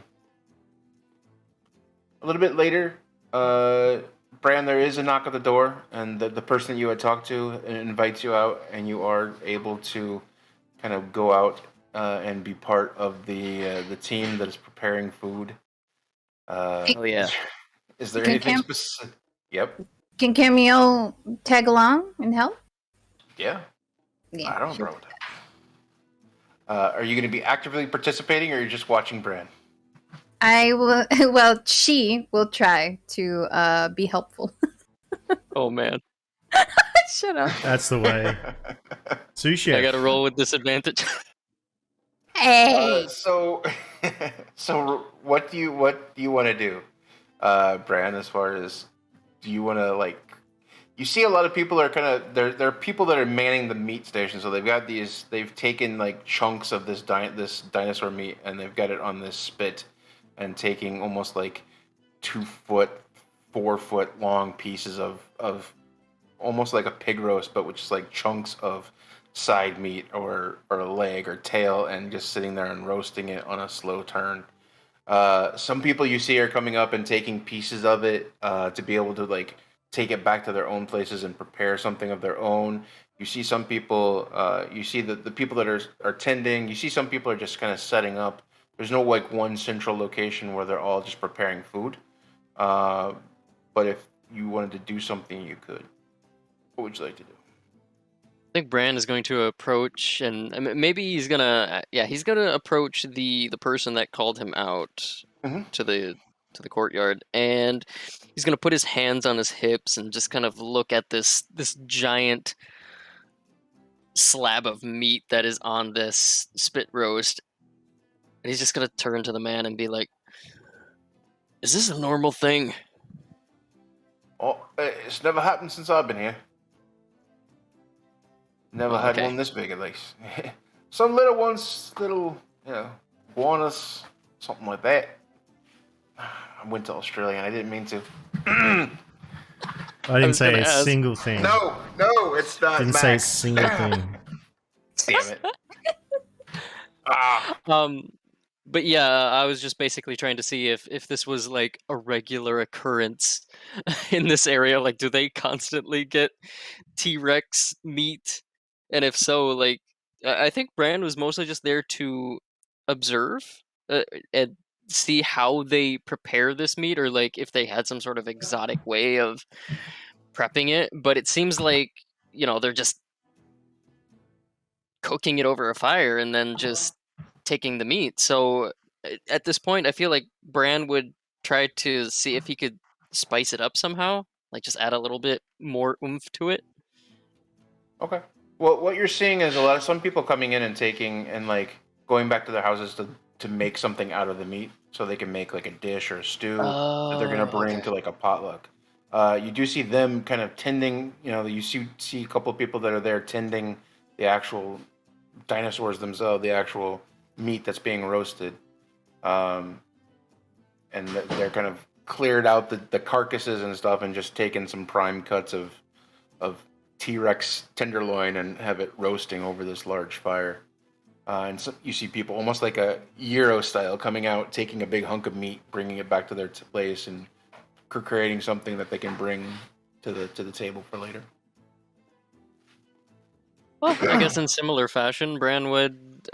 little bit later, Bran, there is a knock at the door, and the person that you had talked to invites you out, and you are able to kind of go out and be part of the team that is preparing food. Oh yeah. Is there Can anything Cam- specific? Yep. Can Camille tag along and help? Yeah. Yeah. I don't know with that. Are you going to be actively participating, or are you just watching Bran? I will. Well, she will try to be helpful. Oh man. Shut up. That's the way. Sushi. I gotta roll with disadvantage. Hey. So what do you want to do, Bran? As far as, do you want to you see a lot of people are kind of there are people that are manning the meat station, so they've taken chunks of this dinosaur meat, and they've got it on this spit and taking almost 2 foot, 4 foot long pieces of almost like a pig roast, but with just chunks of side meat or a leg or tail, and just sitting there and roasting it on a slow turn. Some people you see are coming up and taking pieces of it to be able to take it back to their own places and prepare something of their own. You see some people, you see the people that are tending. You see some people are just kind of setting up. There's no one central location where they're all just preparing food. But if you wanted to do something, you could. What would you like to do? I think Bran is going to approach, and maybe he's gonna approach the person that called him out to the courtyard, and he's gonna put his hands on his hips and just kind of look at this giant slab of meat that is on this spit roast, and he's just gonna turn to the man and be like, "Is this a normal thing?" Oh, it's never happened since I've been here. Never had Okay. one this big, at least. Some little ones, iguanas, something like that. I went to Australia and I didn't mean to. I didn't was say gonna a ask. single thing. No, it's not. Didn't say a Max. single thing. Damn it. Ah. But yeah, I was just basically trying to see if this was like a regular occurrence in this area. Like, do they constantly get T-Rex meat? And if so, like, I think Bran was mostly just there to observe and see how they prepare this meat, or like if they had some sort of exotic way of prepping it. But it seems like, they're just cooking it over a fire and then just taking the meat. So at this point, I feel like Bran would try to see if he could spice it up somehow, like just add a little bit more oomph to it. Okay. Well, what you're seeing is some people coming in and taking and like going back to their houses to make something out of the meat, so they can make like a dish or a stew that they're gonna bring Okay. to like a potluck. You do see them kind of tending. You see a couple of people that are there tending the actual dinosaurs themselves, the actual meat that's being roasted, and they're kind of cleared out the carcasses and stuff, and just taking some prime cuts of T-Rex tenderloin and have it roasting over this large fire. And so you see people almost like a Euro style coming out, taking a big hunk of meat, bringing it back to their place, and creating something that they can bring to the table for later. Well, I guess in similar fashion, Bran would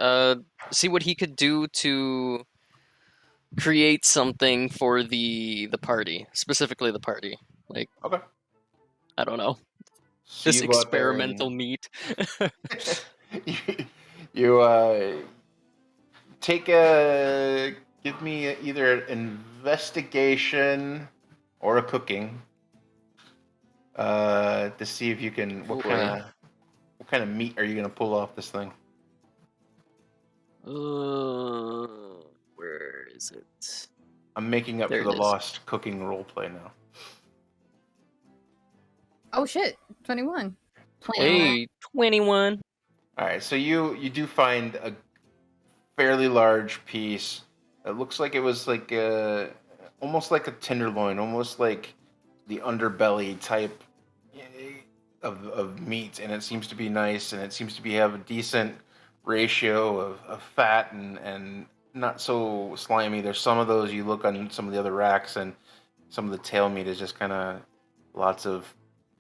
see what he could do to create something for the party, specifically the party. Like, Okay. I don't know, So this you go out there experimental meat. you give me either an investigation or a cooking to see if you can what kind of meat are you gonna pull off this thing. Where is it? I'm making up There for the it is. lost cooking roleplay now. Oh shit, 21. Hey, 21. All right, so you do find a fairly large piece. It looks like it was like almost like a tenderloin, almost like the underbelly type of meat, and it seems to be nice, and it seems to have a decent ratio of fat and not so slimy. There's some of those you look on some of the other racks, and some of the tail meat is just kind of lots of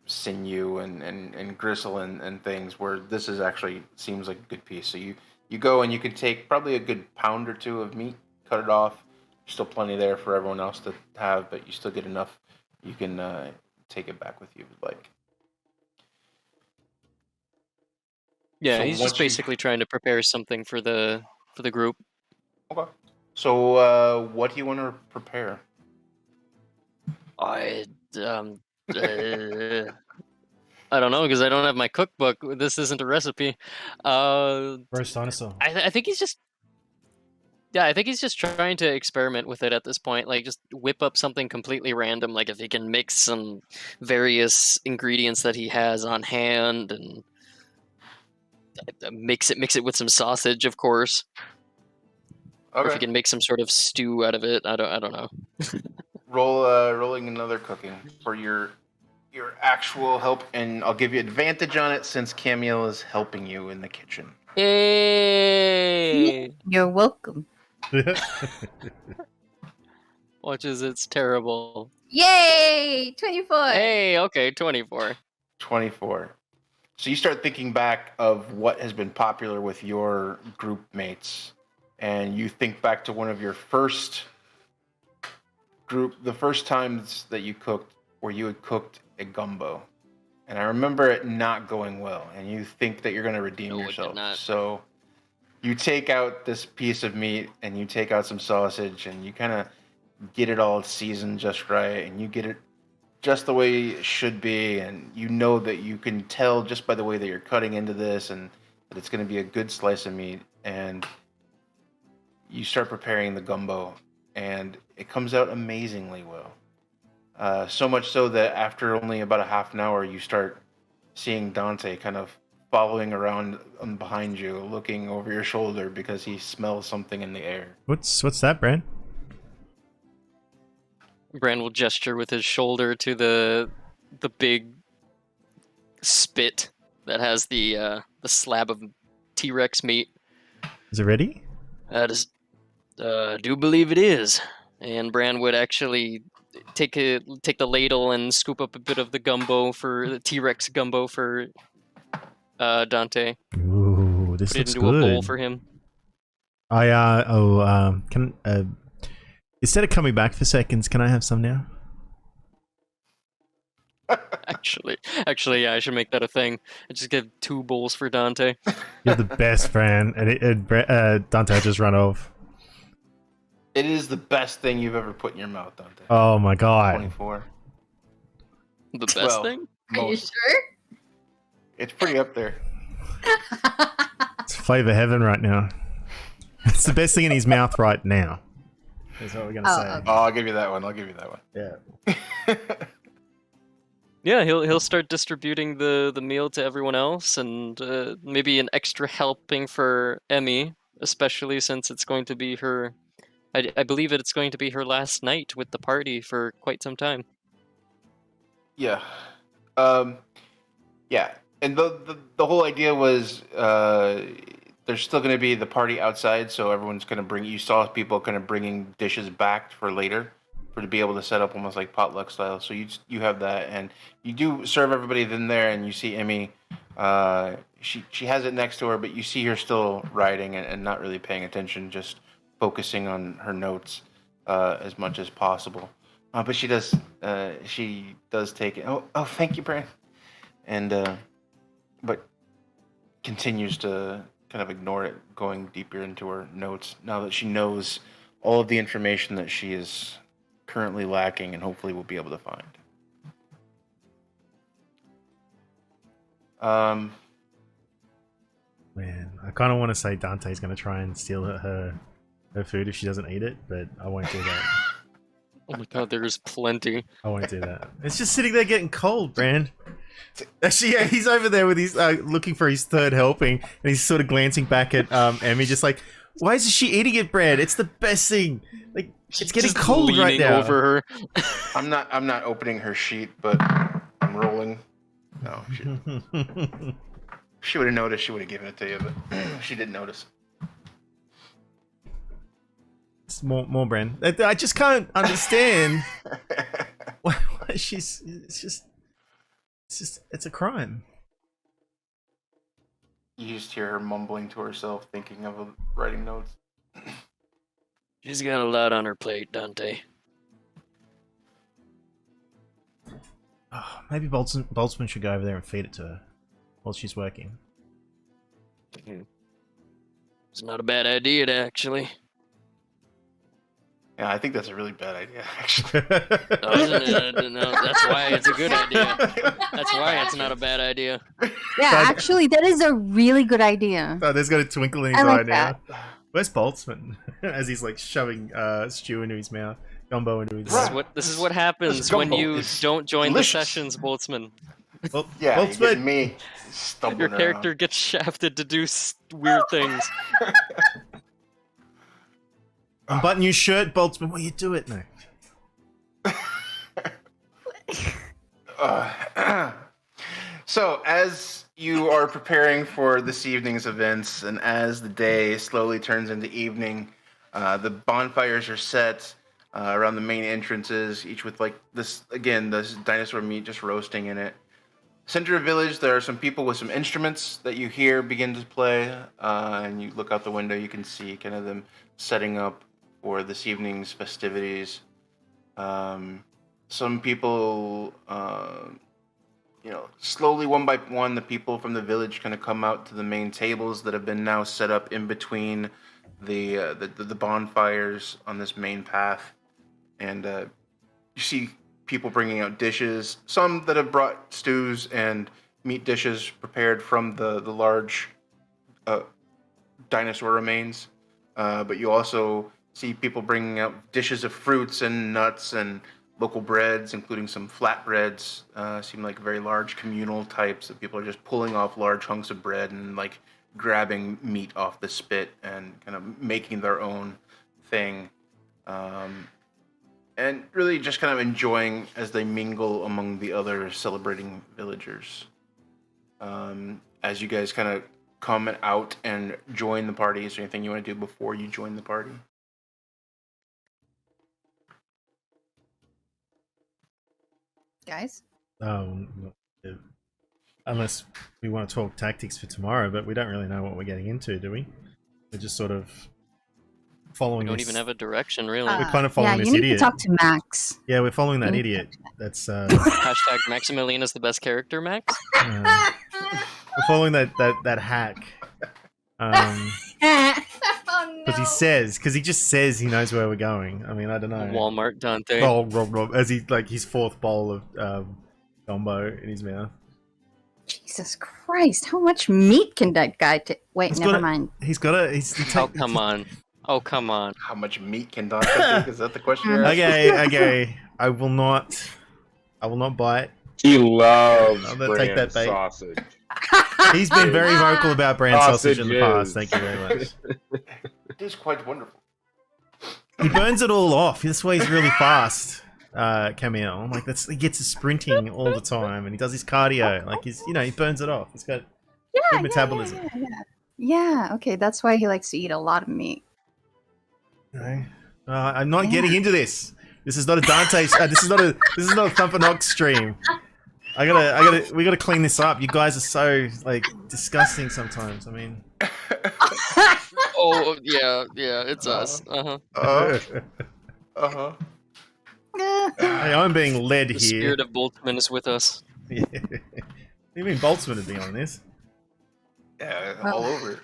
sinew and gristle and things, where this is actually seems like a good piece. So you go and you can take probably a good pound or two of meat, cut it off. Still plenty there for everyone else to have, but you still get enough. You can take it back with you if you'd like. Yeah, So he's once just basically trying to prepare something for the group. Okay. So what do you want to prepare? I don't know, because I don't have my cookbook. This isn't a recipe. Roast dinosaur. I think he's just. Yeah, I think he's just trying to experiment with it at this point. Like, just whip up something completely random. Like, if he can mix some various ingredients that he has on hand, and mix it with some sausage, of course. Or if he can make some sort of stew out of it. I don't know. Rolling another cooking for your actual help, and I'll give you advantage on it since Camille is helping you in the kitchen. Hey! You're welcome. Watch as it's terrible. Yay! 24. Hey, okay, 24. 24. So you start thinking back of what has been popular with your group mates, and you think back to one of your first times that you cooked, where you had cooked a gumbo. And I remember it not going well, and you think that you're going to redeem No, it did yourself. not. So you take out this piece of meat, and you take out some sausage, and you kind of get it all seasoned just right, and you get it just the way it should be, and you know that you can tell just by the way that you're cutting into this, and that it's going to be a good slice of meat, and you start preparing the gumbo, and it comes out amazingly well. So much so that after only about a half an hour, you start seeing Dante kind of following around behind you, looking over your shoulder because he smells something in the air. What's that, Bran? Bran will gesture with his shoulder to the the big spit that has the slab of T-Rex meat. Is it ready? Do believe it is. And Bran would actually take the ladle and scoop up a bit of the gumbo for the T-Rex gumbo for Dante. Ooh, this Put it looks into good. a bowl for him. Instead of coming back for seconds, can I have some now? Actually, yeah, I should make that a thing. I just give 2 bowls for Dante. You're the best, Fran. And Dante just run off. It is the best thing you've ever put in your mouth, Dante. Oh my god. 24. The best Well, thing? Are you most. sure? It's pretty up there. It's flavor heaven right now. It's the best thing in his mouth right now. That's what we're gonna Oh, say. okay. Oh, I'll give you that one. I'll give you that one. Yeah. Yeah, he'll start distributing the meal to everyone else, and maybe an extra helping for Emmy, especially since it's going to be her. I believe it's going to be her last night with the party for quite some time. Yeah. Yeah. And the whole idea was there's still going to be the party outside, so everyone's going to bring. You saw people kind of bringing dishes back for later, for to be able to set up almost like potluck style. So you have that, and you do serve everybody then there, and you see Emmy. She has it next to her, but you see her still writing and not really paying attention, just focusing on her notes as much as possible. But she does take it. Oh, thank you, Bran. And but continues to kind of ignore it, going deeper into her notes now that she knows all of the information that she is currently lacking and hopefully will be able to find. Man, I kind of want to say Dante's going to try and steal her food if she doesn't eat it, but I won't do that. Oh my god, there's plenty. I won't do that. It's just sitting there getting cold, Brand. Actually, yeah, he's over there with his looking for his third helping, and he's sort of glancing back at Emmy, just like, why isn't she eating it, Brand? It's the best thing. Like, it's getting Just cold right leaning now. over her. I'm not opening her sheet, but I'm rolling. No, she would have noticed. She would have given it to you, but she didn't notice. It's more Brand. I just can't understand why she's. It's a crime. You just hear her mumbling to herself, thinking of writing notes. She's got a lot on her plate, Dante. Oh, maybe Boltzmann should go over there and feed it to her while she's working. It's not a bad idea, actually. Yeah, I think that's a really bad idea, actually. No, that's why it's a good idea. That's why it's not a bad idea. Yeah, actually, that is a really good idea. Oh, there's got a twinkle in his I like eye that. now. Where's Boltzmann? As he's like shoving stew into his mouth, gumbo into his This mouth. is what happens This when gumbo you is don't join delicious. the sessions, Boltzmann. Well, Yeah, you Boltzmann, get me stumbling Your around. character gets shafted to do weird things. unbutton your shirt, Boltzmann. What are you doing? No. So, as you are preparing for this evening's events, and as the day slowly turns into evening, the bonfires are set around the main entrances, each with like this dinosaur meat just roasting in it. Center of village, there are some people with some instruments that you hear begin to play, and you look out the window, you can see kind of them setting up for this evening's festivities. Some people, slowly one by one, the people from the village kind of come out to the main tables that have been now set up in between the bonfires on this main path, and you see people bringing out dishes. Some that have brought stews and meat dishes prepared from the large dinosaur remains, but you also see people bringing out dishes of fruits and nuts and local breads, including some flatbreads. Seem like very large communal types that people are just pulling off large hunks of bread and like grabbing meat off the spit and kind of making their own thing. and really just kind of enjoying as they mingle among the other celebrating villagers. As you guys kind of come out and join the party, is there anything you want to do before you join the party? Guys? Unless we want to talk tactics for tomorrow, but we don't really know what we're getting into, do we? We're just sort of following. We don't this... even have a direction, really. We're kind of following this you need idiot. to talk to Max. Yeah, we're following that You need to idiot. That's Hashtag Maximilian is the best character, Max. we're following that hack. Oh Because he just says he knows where we're going. I mean, I don't know. Walmart Dante. Oh, Rob, as he like his fourth bowl of gumbo in his mouth. Jesus Christ! How much meat can that guy take? Wait, He's never got a- mind. He's got a. Oh, come on. Oh, come on. How much meat can Dante take? Is that the question you're asking? Okay. I will not bite. He loves I'm gonna take brand that bait. sausage. He's been very vocal about brand sausage in the past. Sausages. Thank you very much. It is quite wonderful. He burns it all off. That's why he's really fast, Camille. Like he gets his sprinting all the time, and he does his cardio. Like he burns it off. He's got good metabolism. Yeah, okay, that's why he likes to eat a lot of meat. No. I'm not getting into this. This is not a Dante. This is not a Thumper Knox stream. We gotta clean this up. You guys are so like disgusting sometimes. I mean. Oh, yeah, it's us. Uh-huh. Hey, I'm being led The here. spirit of Boltzmann is with us. Yeah. What do you mean Boltzmann would be on this? Yeah, all over.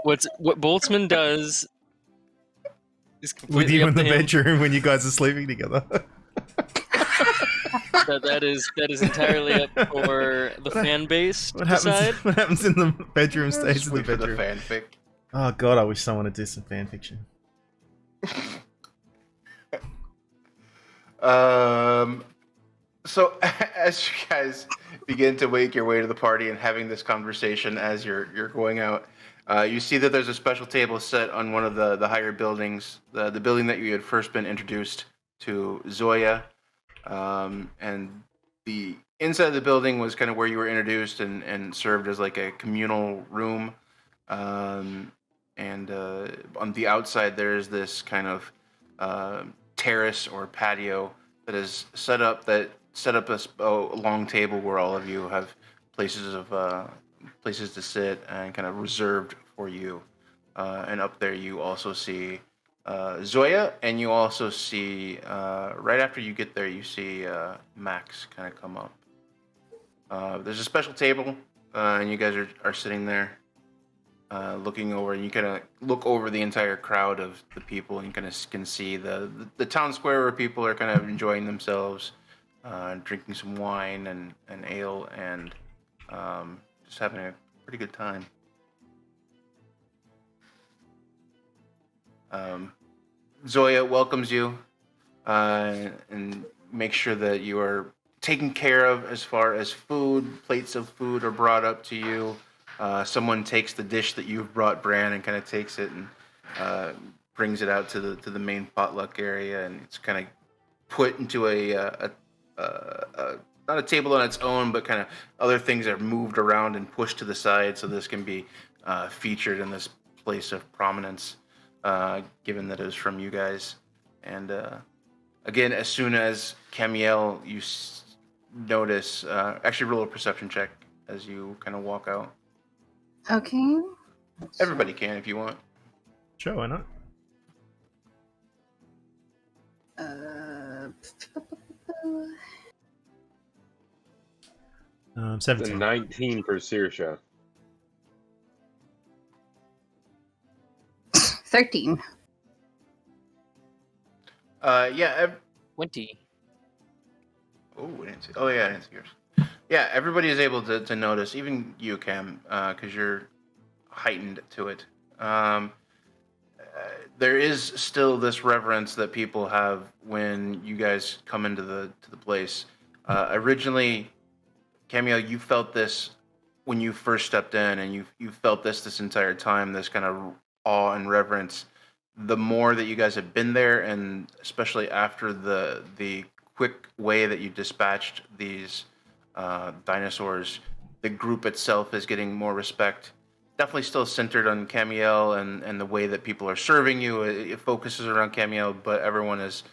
What Boltzmann does is With completely you up in the to him. bedroom when you guys are sleeping together. That is entirely up for the fan base to decide. What happens in the bedroom stays Just in the wait for the bedroom. fanfic. Oh god, I wish someone would do some fan fiction. So as you guys begin to make your way to the party and having this conversation as you're going out, you see that there's a special table set on one of the higher buildings, the building that you had first been introduced to Zoya, and the inside of the building was kind of where you were introduced and served as like a communal room, and on the outside there is this kind of terrace or patio that is set up a long table where all of you have places to sit and kind of reserved for you. And up there you also see Zoya, and you also see right after you get there you see Max kind of come up. There's a special table, and you guys are sitting there looking over, and you kind of look over the entire crowd of the people, and you kind of can see the town square where people are kind of enjoying themselves, drinking some wine and ale, and just having a pretty good time. Zoya welcomes you and makes sure that you are taken care of as far as food. Plates of food are brought up to you. Someone takes the dish that you've brought, Bran, and kind of takes it and brings it out to the main potluck area, and it's kind of put into a not a table on its own, but kind of other things are moved around and pushed to the side, so this can be featured in this place of prominence, given that it was from you guys. And again, as soon as Camiel, you notice, actually roll a perception check as you kind of walk out. Okay. Everybody can if you want. Sure, why not? 17. 19 for Saoirse. 13. Yeah. 20. I didn't see. Oh, yeah, I didn't see yours. Yeah, everybody is able to notice, even you, Cam, because you're heightened to it. There is still this reverence that people have when you guys come into the place. Originally, Camille, you felt this when you first stepped in, and you felt this entire time. This kind of awe and reverence. The more that you guys have been there, and especially after the quick way that you dispatched these dinosaurs, the group itself is getting more respect. Definitely still centered on Camiel and the way that people are serving you. It focuses around Camiel, but everyone is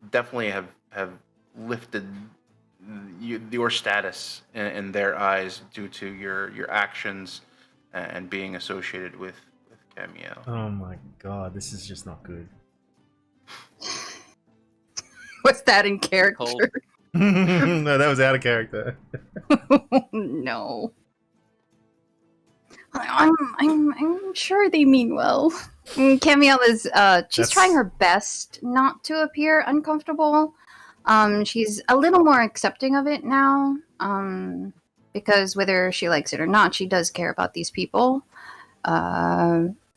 definitely have lifted your status in their eyes due to your actions and being associated with Camiel. Oh my god, this is just not good. What's that in character? Cold. No, that was out of character. No. I'm sure they mean well. Camiel is she's That's- trying her best not to appear uncomfortable. She's a little more accepting of it now. Because whether she likes it or not, she does care about these people.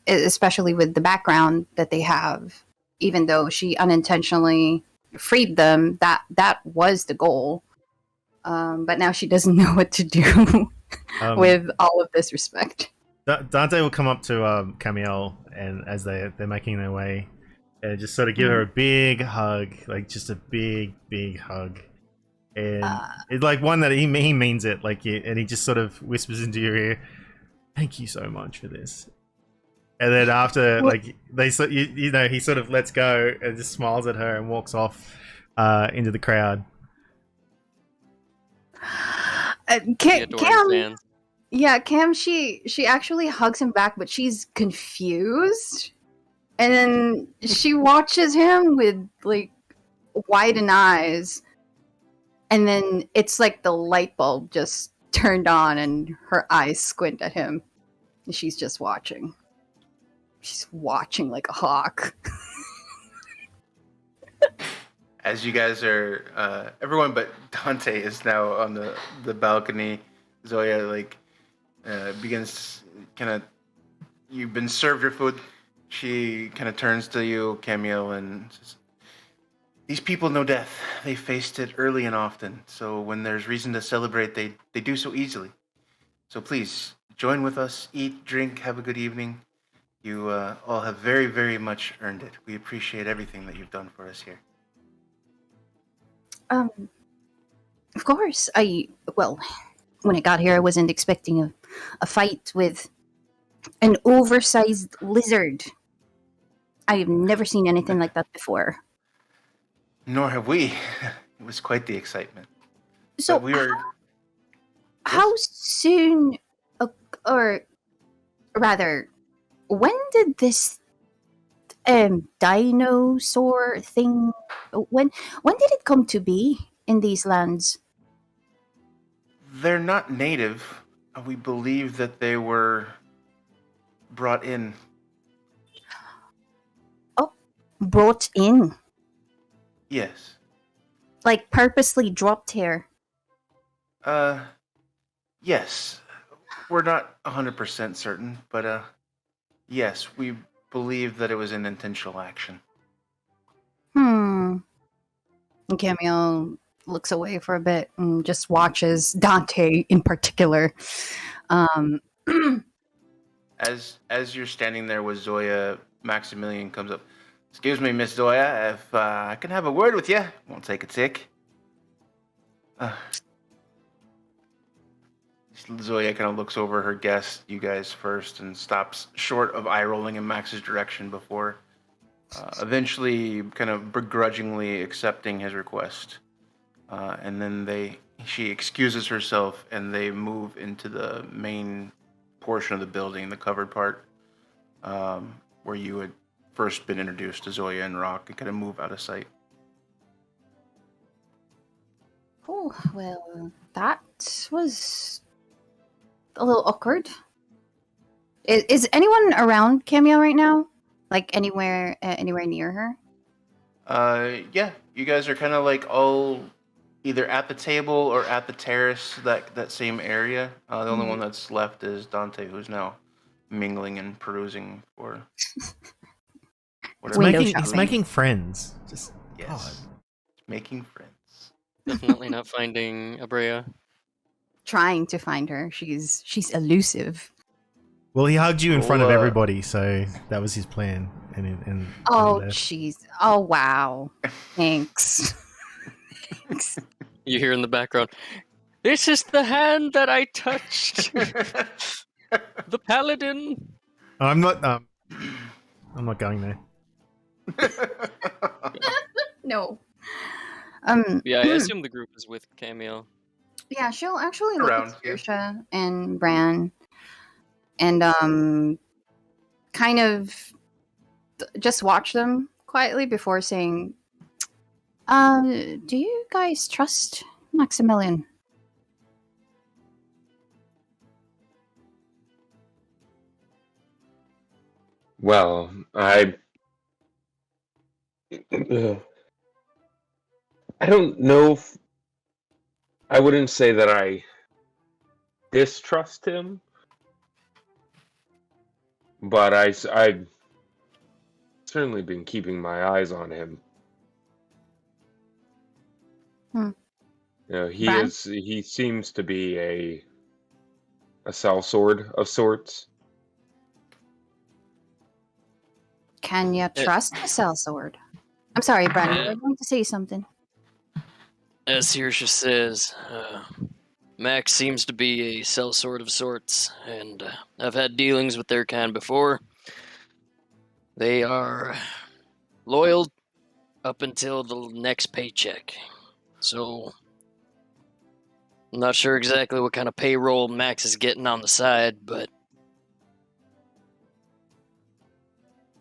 Especially with the background that they have. Even though she unintentionally freed them, that was the goal. But now she doesn't know what to do with all of this respect. Dante will come up to Camiel, and as they're making their way, and just sort of give her a big hug, like just a big hug, and it's like one that he means it, like, and he just sort of whispers into your ear, "Thank you so much for this." And then after, like, he sort of lets go and just smiles at her and walks off into the crowd. He adores Cam, fans. yeah, Cam, she actually hugs him back, but she's confused. And then she watches him with, like, widened eyes. And then it's like the light bulb just turned on and her eyes squint at him. And she's just watching. She's watching like a hawk. As you guys are, everyone but Dante is now on the balcony. Zoya, like, begins kind of, you've been served your food. She kind of turns to you, Camiel, and says, "These people know death. They faced it early and often. So when there's reason to celebrate, they do so easily. So please, join with us, eat, drink, have a good evening. You all have very, very much earned it. We appreciate everything that you've done for us here." Of course. Well, when I got here, I wasn't expecting a fight with an oversized lizard. I have never seen anything like that before. Nor have we. It was quite the excitement. So, But we were... how soon, or rather, when did this dinosaur thing? When did it come to be in these lands? They're not native. We believe that they were brought in. Brought in, Yes. like purposely dropped here. Yes. We're not 100% certain, but yes, we believe that it was an intentional action. And Camiel looks away for a bit and just watches Dante in particular. As you're standing there with Zoya, Maximilian comes up. "Excuse me, Miss Zoya, if I can have a word with you. Won't take a tick." Zoya kind of looks over her guest, you guys first, and stops short of eye rolling in Max's direction before eventually kind of begrudgingly accepting his request. And then she excuses herself and they move into the main portion of the building, the covered part, where you had first been introduced to Zoya and Rock, and kind of move out of sight. Oh, well, that was a little awkward. Is anyone around Camiel right now? Like anywhere near her? Yeah, you guys are kind of like all either at the table or at the terrace, that same area. The only one that's left is Dante, who's now mingling and perusing for whatever. He's making friends. Just Yes. God. Making friends. Definitely not finding Abrea. Trying to find her. She's elusive. Well, he hugged you in front of Well, everybody, so that was his plan. And Oh, left. jeez. Oh, wow. Thanks. Thanks. You hear in the background, "This is the hand that I touched. The paladin." I'm not. I'm not going there. No. Yeah, I assume the group is with Camille. Yeah, she'll actually look Around, at yeah. Saoirse and Bran and kind of just watch them quietly before saying, do you guys trust Maximilian? Well, I don't know if I wouldn't say that I distrust him, but I've certainly been keeping my eyes on him. Hmm. Bran? He seems to be a sellsword of sorts. Can you trust a sellsword? I'm sorry, Bran, you Yeah. were going to say something. As Saoirse says, Max seems to be a sellsword of sorts, and I've had dealings with their kind before. They are loyal up until the next paycheck. So, I'm not sure exactly what kind of payroll Max is getting on the side, but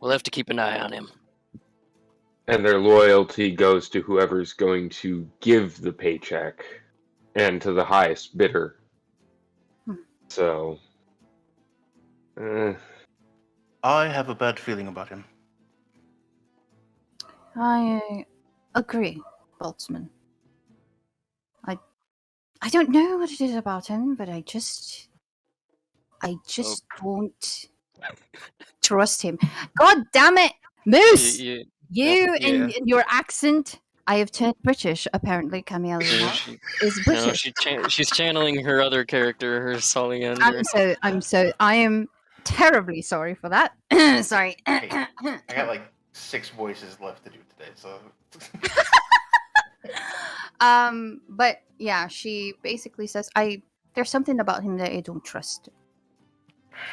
we'll have to keep an eye on him. And their loyalty goes to whoever's going to give the paycheck and to the highest bidder. Hmm. So, I have a bad feeling about him. I agree, Boltzmann. I don't know what it is about him, but I just won't trust him. God damn it, Moose! You- You Yeah. and your accent. I have turned British. Apparently, Camille she- is no, British. she's channeling her other character, her Solyandra. I am terribly sorry for that. Sorry. Hey, I got like 6 voices left to do today, so. But yeah, she basically says, there's something about him that I don't trust.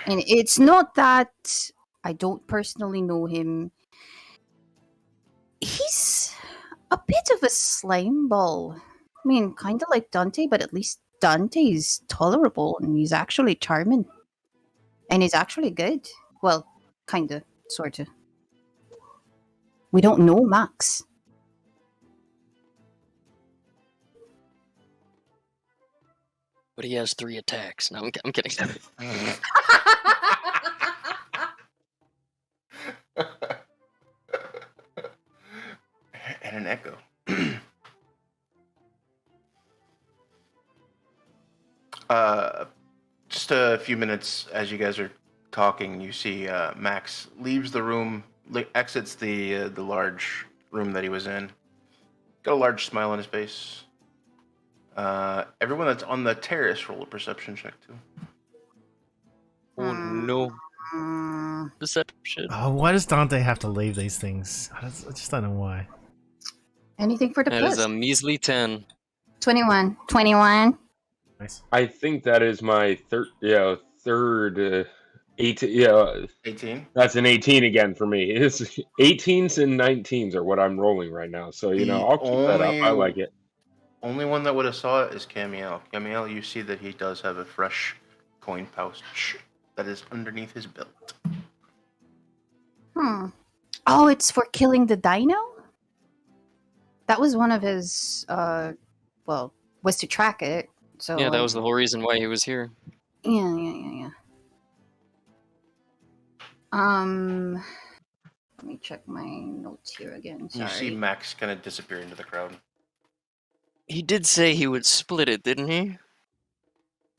And it's not that I don't personally know him. He's a bit of a slime ball. I mean, kind of like Dante, but at least Dante's tolerable and he's actually charming. And he's actually good. Well, kind of, sort of. We don't know Max. But he has 3 attacks. No, I'm kidding. And an echo. Just a few minutes as you guys are talking, you see Max leaves the room, exits the large room that he was in. Got a large smile on his face. Everyone that's on the terrace, roll a perception check too. Oh no. Mm, Deception. Oh, why does Dante have to leave these things? I just don't know why. anything for the That is plus. a measly 10. 21. 21. Nice. I think that is my third 18. That's an 18 again for me. It's 18s and 19s are what I'm rolling right now. So, I'll keep that up. I like it. Only one that would have saw it is Camille. Camille, you see that he does have a fresh coin pouch that is underneath his belt. Oh, it's for killing the dino? That was one of his, was to track it. So Yeah, that was the whole reason why he was here. Yeah. Let me check my notes here again. Sorry. You see Max kind of disappear into the crowd. He did say he would split it, didn't he?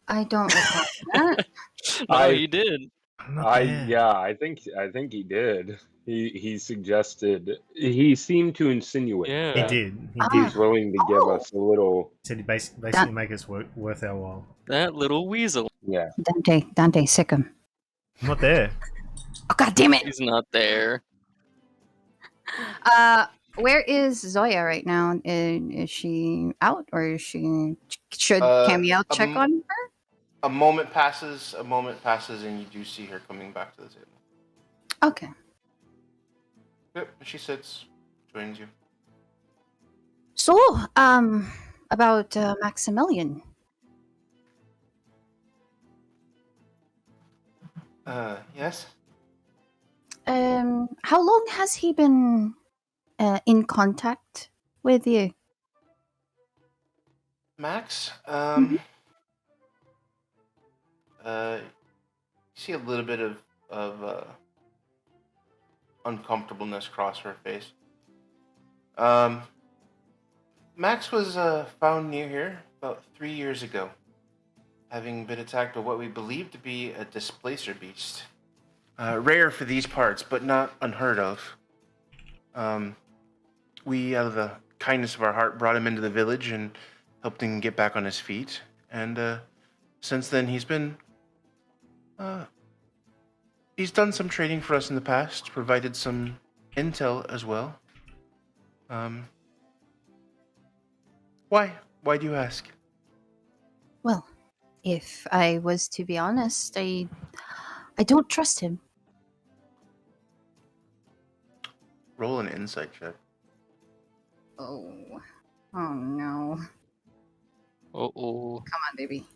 I don't recall that. No, he did. I think he did. He suggested, he seemed to insinuate Yeah. He did. He Ah. he did. was willing to give us a little. Said he basically make us worth our while. That little weasel. Yeah. Dante, sick him. I'm not there. Oh, God damn it! He's not there. Where is Zoya right now? Is she out, or is she? Should Camille check on her? A moment passes, and you do see her coming back to the table. Okay. Yep, she sits, joins you. So, about Maximilian. Yes? How long has he been in contact with you? Max? You see a little bit of uncomfortableness cross her face. Max was found near here about 3 years ago, having been attacked by what we believe to be a displacer beast. Rare for these parts, but not unheard of. We, out of the kindness of our heart, brought him into the village and helped him get back on his feet. And since then, he's been... he's done some trading for us in the past, provided some intel as well. Why? Why do you ask? Well, if I was to be honest, I don't trust him. Roll an insight check. Oh no! Uh-oh. Come on, baby.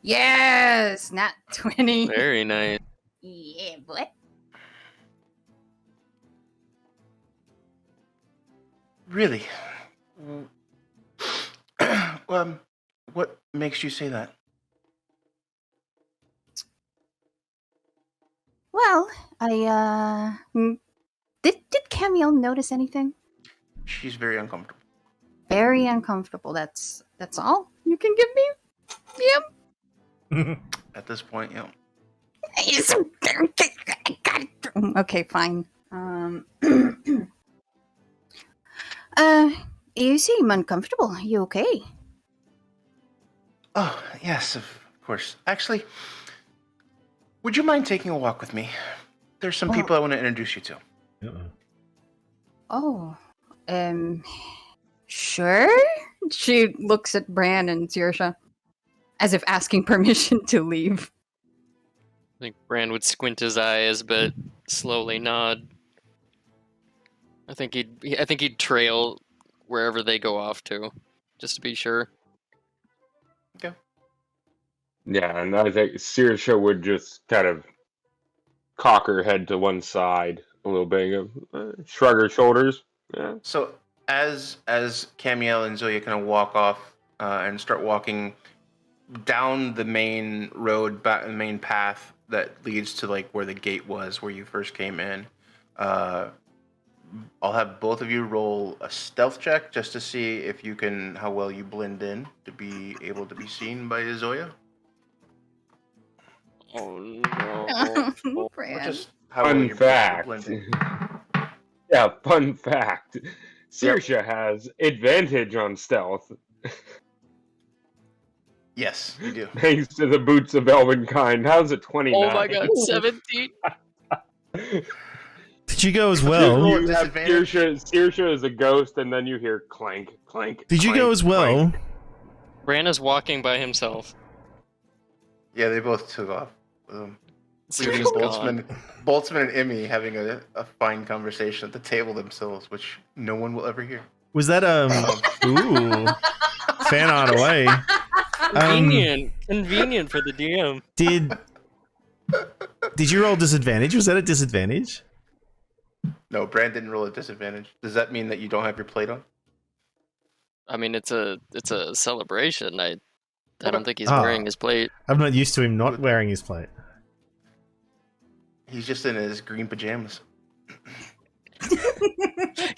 Yes, nat 20. Very nice. Yeah, boy. Really? What makes you say that? Well, did Camille notice anything? She's very uncomfortable. Very uncomfortable. That's all you can give me. Yep. At this point, yeah. Okay, fine. You seem uncomfortable. You okay? Oh, yes, of course. Actually, would you mind taking a walk with me? There's some people I want to introduce you to. Oh, sure. She looks at Bran and Saoirse as if asking permission to leave. I think Bran would squint his eyes, but slowly nod. I think he'd trail wherever they go off to, just to be sure. Okay. Yeah, and I think Saoirse would just kind of cock her head to one side a little bit, shrug her shoulders. Yeah. So as Camiel and Zoya kind of walk off and start walking down the main road, back the main path that leads to like where the gate was, where you first came in, I'll have both of you roll a stealth check just to see if you can, how well you blend in to be able to be seen by Zoya. Oh no. Or Bran. just how well Fun you're fact. blending. Yeah, fun fact. Saoirse has advantage on stealth Yes, you do. thanks to the boots of Elvenkind. How's a 29? Oh my god, 17? Did you go as well? You have Disadvantage? Saoirse is a ghost, and then you hear clank, clank. Did you clank, go as well? clank. Bran is walking by himself. Yeah, they both took off. Saoirse's gone. Boltzmann and Emmy having a fine conversation at the table themselves, which no one will ever hear. Was that ooh, fan art away? Convenient for the DM. Did you roll disadvantage? Was that a disadvantage? No, Brand didn't roll a disadvantage. Does that mean that you don't have your plate on? I mean, it's a celebration. I don't think he's Ah. wearing his plate. I'm not used to him not wearing his plate. He's just in his green pajamas.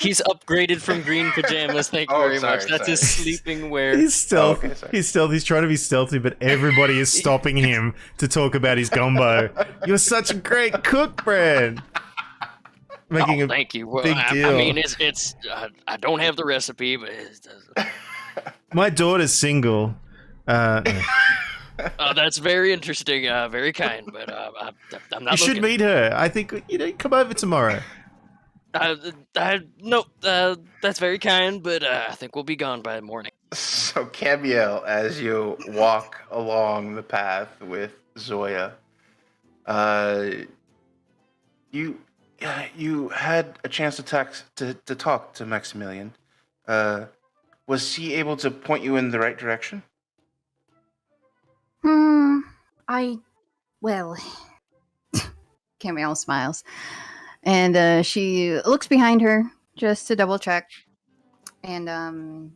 He's upgraded from green pajamas. Thank you Oh, very sorry, much. That's his sorry. sleeping wear. He's stealth. okay, sorry. He's stealth. He's trying to be stealthy, but everybody is stopping him to talk about his gumbo. You're such a great cook, Brad. Making a Thank you. Well, big I deal. mean, it's. I don't have the recipe, but My daughter's single. Oh, that's very interesting. Very kind, but I'm not You should looking. meet her. I think come over tomorrow. No, that's very kind, but I think we'll be gone by the morning. So, Camiel, as you walk along the path with Zoya, you you had a chance to talk to Maximilian. Was he able to point you in the right direction? Well, Camille smiles. And she looks behind her just to double check. And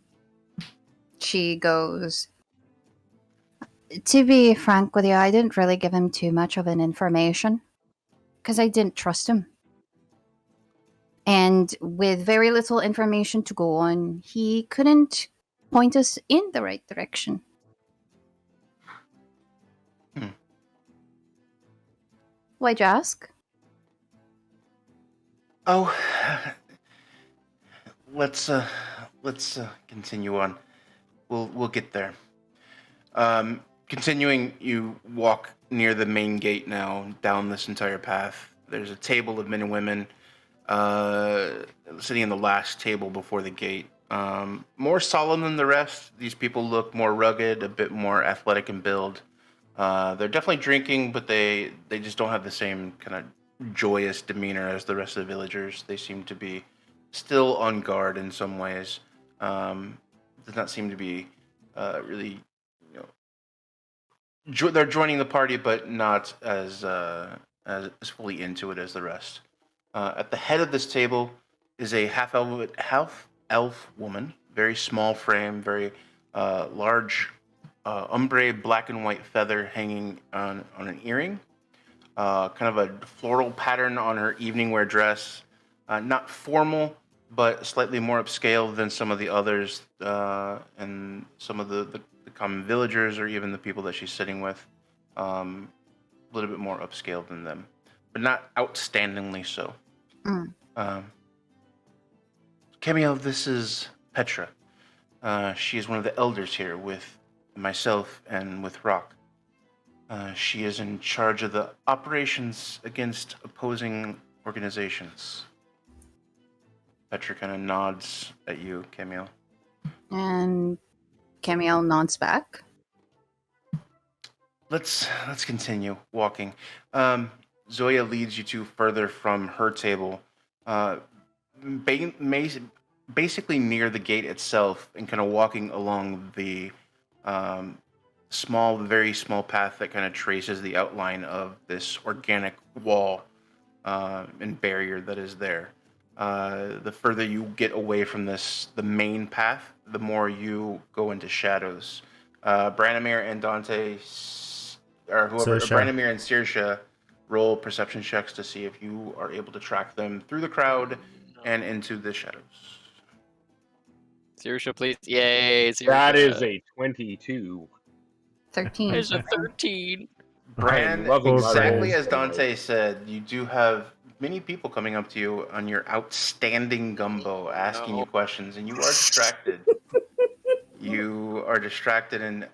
she goes, to be frank with you, I didn't really give him too much of an information because I didn't trust him. And with very little information to go on, he couldn't point us in the right direction. Why'd you ask? Oh, let's continue on. We'll get there. Continuing, you walk near the main gate now, down this entire path. There's a table of men and women sitting in the last table before the gate. More solemn than the rest. These people look more rugged, a bit more athletic in build. They're definitely drinking, but they just don't have the same kind of joyous demeanor as the rest of the villagers. They seem to be still on guard in some ways. Does not seem to be really, they're joining the party, but not as fully into it as the rest. At the head of this table is a half elf woman, very small frame, very large ombre black and white feather hanging on an earring. Kind of a floral pattern on her evening wear dress. Not formal, but slightly more upscale than some of the others and some of the common villagers or even the people that she's sitting with. A little bit more upscale than them, but not outstandingly so. Camille, this is Petra. She is one of the elders here with myself and with Rock. She is in charge of the operations against opposing organizations. Petra kind of nods at you, Camille. And Camille nods back. Let's continue walking. Zoya leads you to further from her table, basically near the gate itself, and kind of walking along the very small path that kind of traces the outline of this organic wall and barrier that is there. The further you get away from the main path, the more you go into shadows. Branimir and Dante, or whoever, Saoirse. Branimir and Saoirse, roll perception checks to see if you are able to track them through the crowd and into the shadows. Saoirse, please. Yay, Saoirse. That is a 22. 13. There's a 13. Bran, I'm loving my exactly rolls as Dante said, you do have many people coming up to you on your outstanding gumbo, asking you questions, and you are distracted. You are distracted and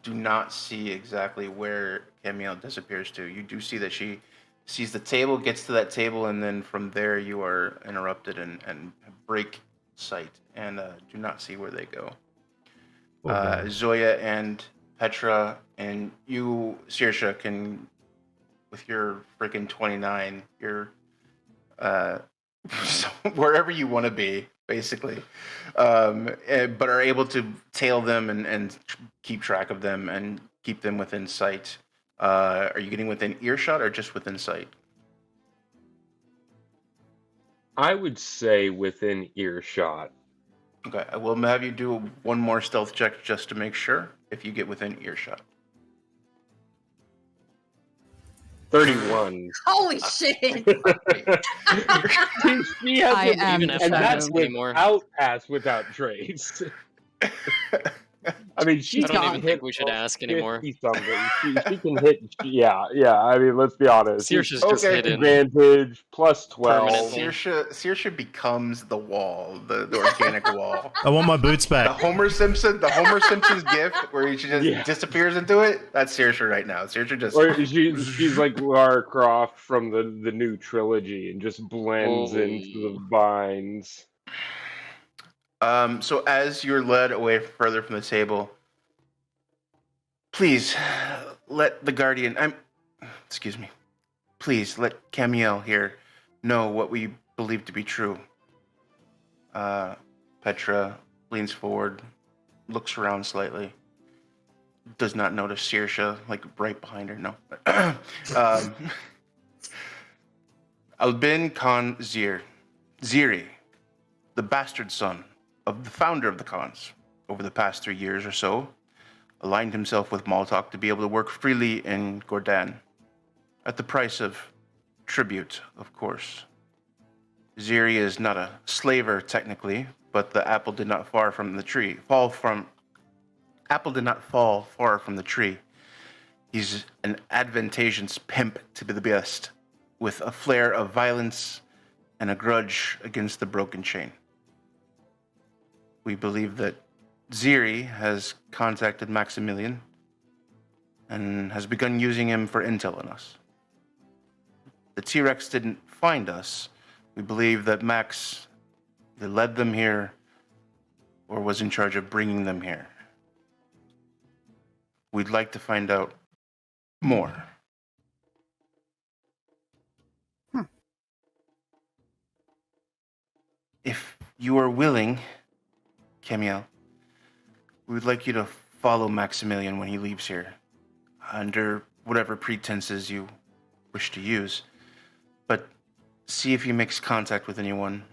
do not see exactly where Camille disappears to. You do see that she sees the table, gets to that table, and then from there you are interrupted and break sight and do not see where they go. Zoya and Petra and you, Saoirse, can, with your freaking 29, you're wherever you want to be, basically, but are able to tail them and keep track of them and keep them within sight. Are you getting within earshot or just within sight? I would say within earshot. Okay, I will have you do one more stealth check just to make sure if you get within earshot. 31. Holy shit! She has I am Even if and I that's don't anymore. without pass, without trace. I mean, she I don't can even hit think we should ask anymore. 50 something. She can hit. Yeah. I mean, let's be honest. Saoirse's just Okay. hidden. Advantage plus 12. Permanently. Saoirse becomes the wall, the organic wall. I want my boots The back. Homer Simpson's gif where he just Yeah. disappears into it. That's Saoirse right now. Saoirse just Or she's like Lara Croft from the new trilogy and just blends into the vines. So as you're led away further from the table, please let the Guardian. Excuse me. Please let Camiel here know what we believe to be true. Petra leans forward, looks around slightly, does not notice Saoirse, like right behind her. No. Albin Khan Ziri, the bastard son of the founder of the Khans, over the past 3 years or so, aligned himself with Maltok to be able to work freely in Gordan, at the price of tribute, of course. Ziri is not a slaver technically, but the apple did not fall far from the tree. He's an advantageous pimp to be the best, with a flair of violence and a grudge against the broken chain. We believe that Ziri has contacted Maximilian and has begun using him for intel on us. The T-Rex didn't find us. We believe that Max either led them here or was in charge of bringing them here. We'd like to find out more. If you are willing, Camiel, we would like you to follow Maximilian when he leaves here, under whatever pretenses you wish to use. But see if he makes contact with anyone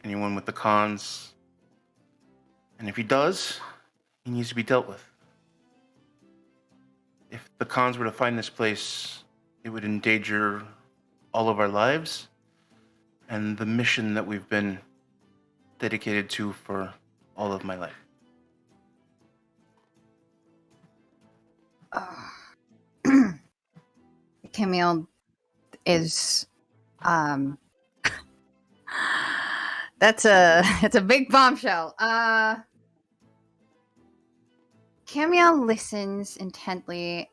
with the Khans. And if he does, he needs to be dealt with. If the Khans were to find this place, it would endanger all of our lives and the mission that we've been dedicated to for all of my life. Camille is that's a big bombshell. Camille listens intently,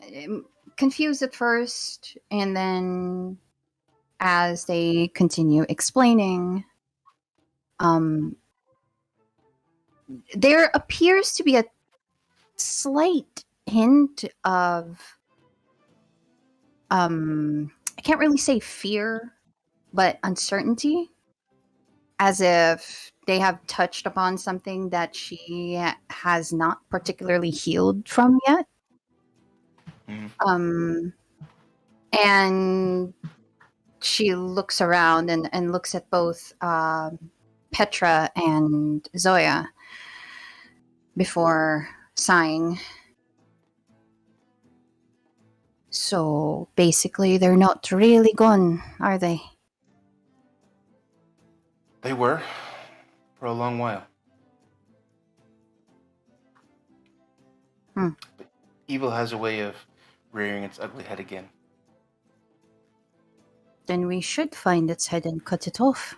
confused at first, and then as they continue explaining, there appears to be a slight hint of I can't really say fear, but uncertainty, as if they have touched upon something that she has not particularly healed from yet. And she looks around and looks at both Petra and Zoya before sighing. So basically, they're not really gone, are they? They were, for a long while. But evil has a way of rearing its ugly head again. Then we should find its head and cut it off.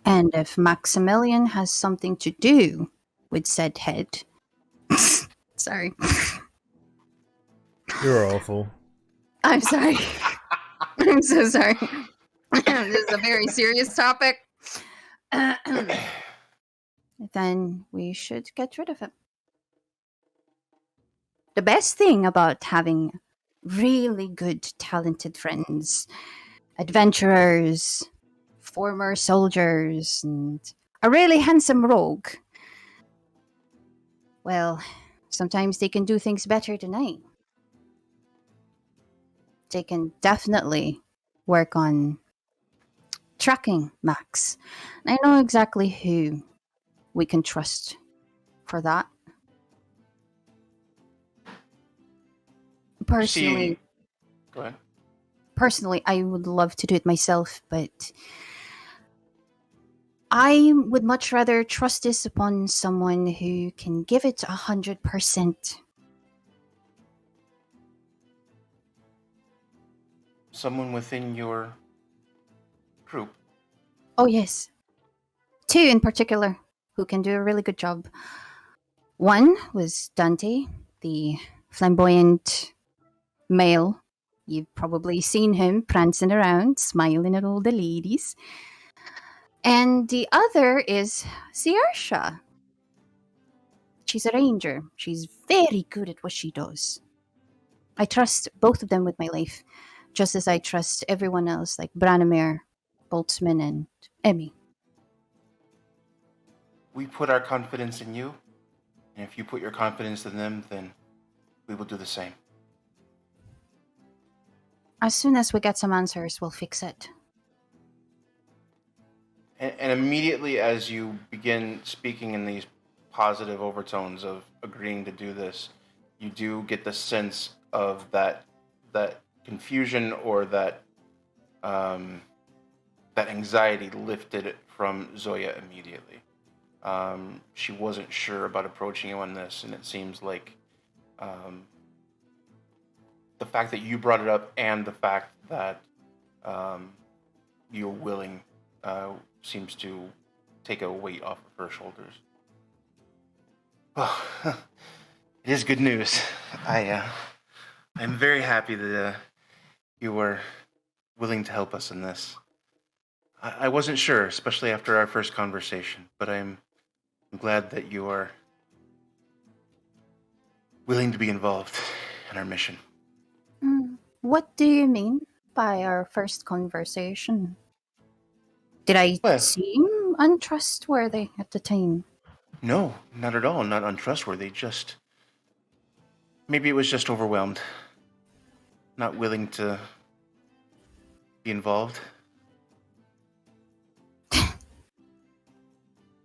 And if Maximilian has something to do with said head... Sorry. You're awful. I'm sorry. I'm so sorry. This is a very serious topic. Then we should get rid of him. The best thing about having really good, talented friends, adventurers, former soldiers, and a really handsome rogue, well, sometimes they can do things better than I. They can definitely work on tracking Max. I know exactly who we can trust for that. Personally, Go ahead. personally, I would love to do it myself, but I would much rather trust this upon someone who can give it 100%. Someone within your group. Oh, yes. 2 in particular who can do a really good job. One was Dante, the flamboyant male. You've probably seen him prancing around, smiling at all the ladies. And the other is Saoirse. She's a ranger. She's very good at what she does. I trust both of them with my life, just as I trust everyone else, like Branimir, Boltzmann, and Emmy. We put our confidence in you, and if you put your confidence in them, then we will do the same. As soon as we get some answers, we'll fix it. And immediately as you begin speaking in these positive overtones of agreeing to do this, you do get the sense of that confusion or that anxiety lifted from Zoya immediately. She wasn't sure about approaching you on this, and it seems like the fact that you brought it up and the fact that you're willing seems to take a weight off of her shoulders. Well, it is good news. I'm very happy that you were willing to help us in this. I wasn't sure, especially after our first conversation, but I'm glad that you are willing to be involved in our mission. What do you mean by our first conversation? Did I Well- seem untrustworthy at the time? No, not at all. Not untrustworthy. Just maybe it was just overwhelmed, not willing to be involved.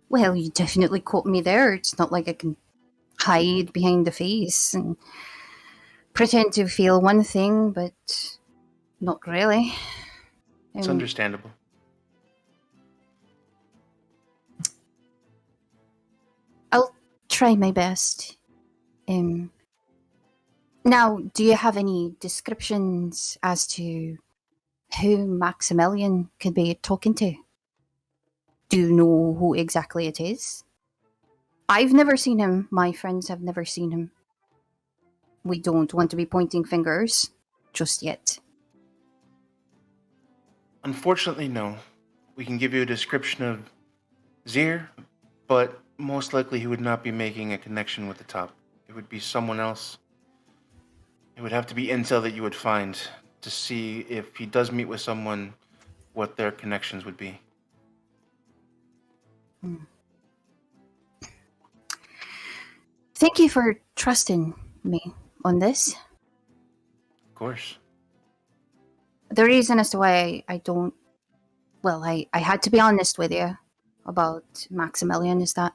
Well, you definitely caught me there. It's not like I can hide behind the face and pretend to feel one thing, but not really. It's understandable. I'll try my best. Now, do you have any descriptions as to who Maximilian could be talking to? Do you know who exactly it is? I've never seen him. My friends have never seen him. We don't want to be pointing fingers just yet. Unfortunately, no. We can give you a description of Zir, but most likely he would not be making a connection with the top. It would be someone else. It would have to be intel that you would find to see if he does meet with someone, what their connections would be. Thank you for trusting me on this. Of course. The reason as to why I don't... Well, I had to be honest with you about Maximilian is that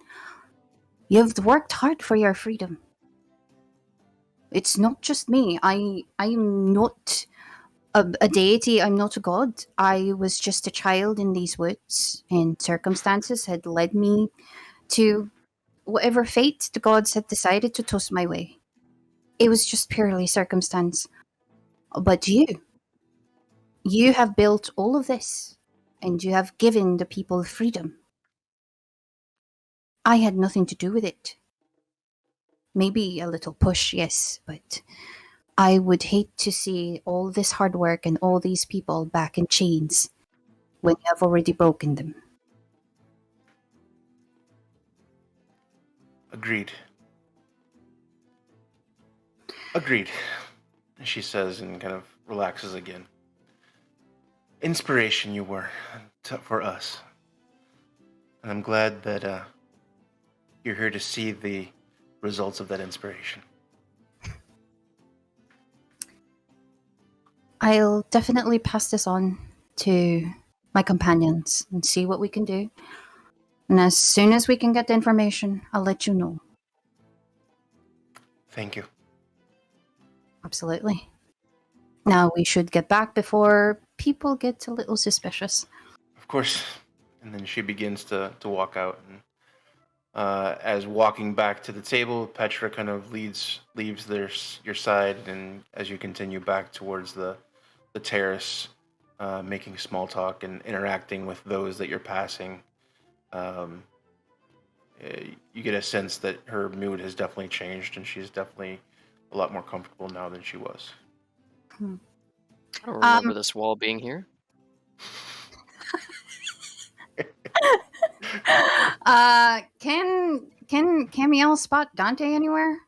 you've worked hard for your freedom. It's not just me. I'm not a deity. I'm not a god. I was just a child in these woods, and circumstances had led me to whatever fate the gods had decided to toss my way. It was just purely circumstance. But you have built all of this, and you have given the people freedom. I had nothing to do with it. Maybe a little push, yes, but I would hate to see all this hard work and all these people back in chains when you have already broken them. Agreed. Agreed, she says and kind of relaxes again. Inspiration you were for us. And I'm glad that you're here to see the results of that inspiration. I'll definitely pass this on to my companions and see what we can do. And as soon as we can get the information, I'll let you know. Thank you. Absolutely. Now we should get back before people get a little suspicious. Of course. and then she begins to walk out. And as walking back to the table, Petra kind of leaves your side, and as you continue back towards the terrace, making small talk and interacting with those that you're passing, you get a sense that her mood has definitely changed, and she's definitely a lot more comfortable now than she was. I don't remember this wall being here. Can Camiel spot Dante anywhere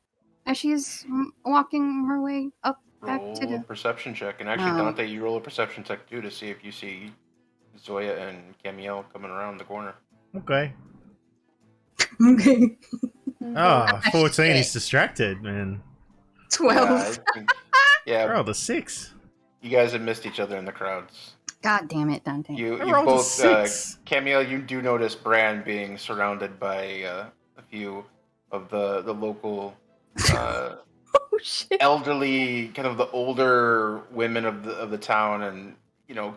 as she's walking her way up back to Roll a the? perception check, and actually, Oh. Dante, you roll a perception check too to see if you see Zoya and Camiel coming around the corner. Okay. Okay. Oh, 14 is distracted, man. 12. Yeah, I think- yeah, Oh, the 6. you guys have missed each other in the crowds. God damn it, Dante. You I rolled a both, 6. Camiel, you do notice Bran being surrounded by a few of the local Oh shit. elderly, kind of the older women of the town, and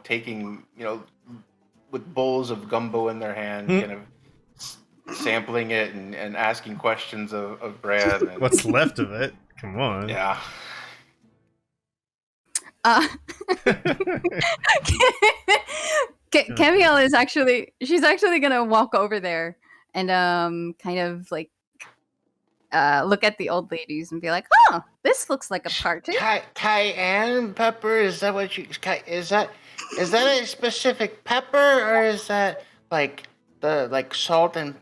taking with bowls of gumbo in their hand, kind of sampling it and asking questions of Bran. And, What's left of it? Come on. yeah. Camiel is she's actually gonna walk over there and kind of like look at the old ladies and be like, "Oh, this looks like a party." Cayenne pepper? Is that what you? Is that a specific pepper, or is that like the salt and?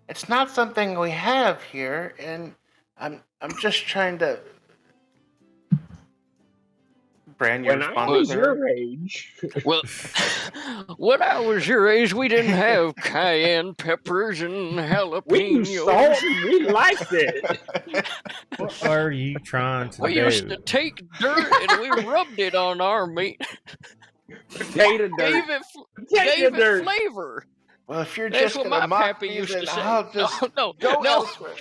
It's not something we have here, and I'm just trying to. Bran, you When I respond was to her? your age, Well, when I was your age, we didn't have cayenne peppers and we used salt jalapenos. and we liked it. What are you trying to We do? used to take dirt and we rubbed it on our meat. Potato dirt. Gave it Potato dirt. flavor. Well, if you're That's just what gonna my mock pappy me, used then to say. I'll just no, go no, elsewhere.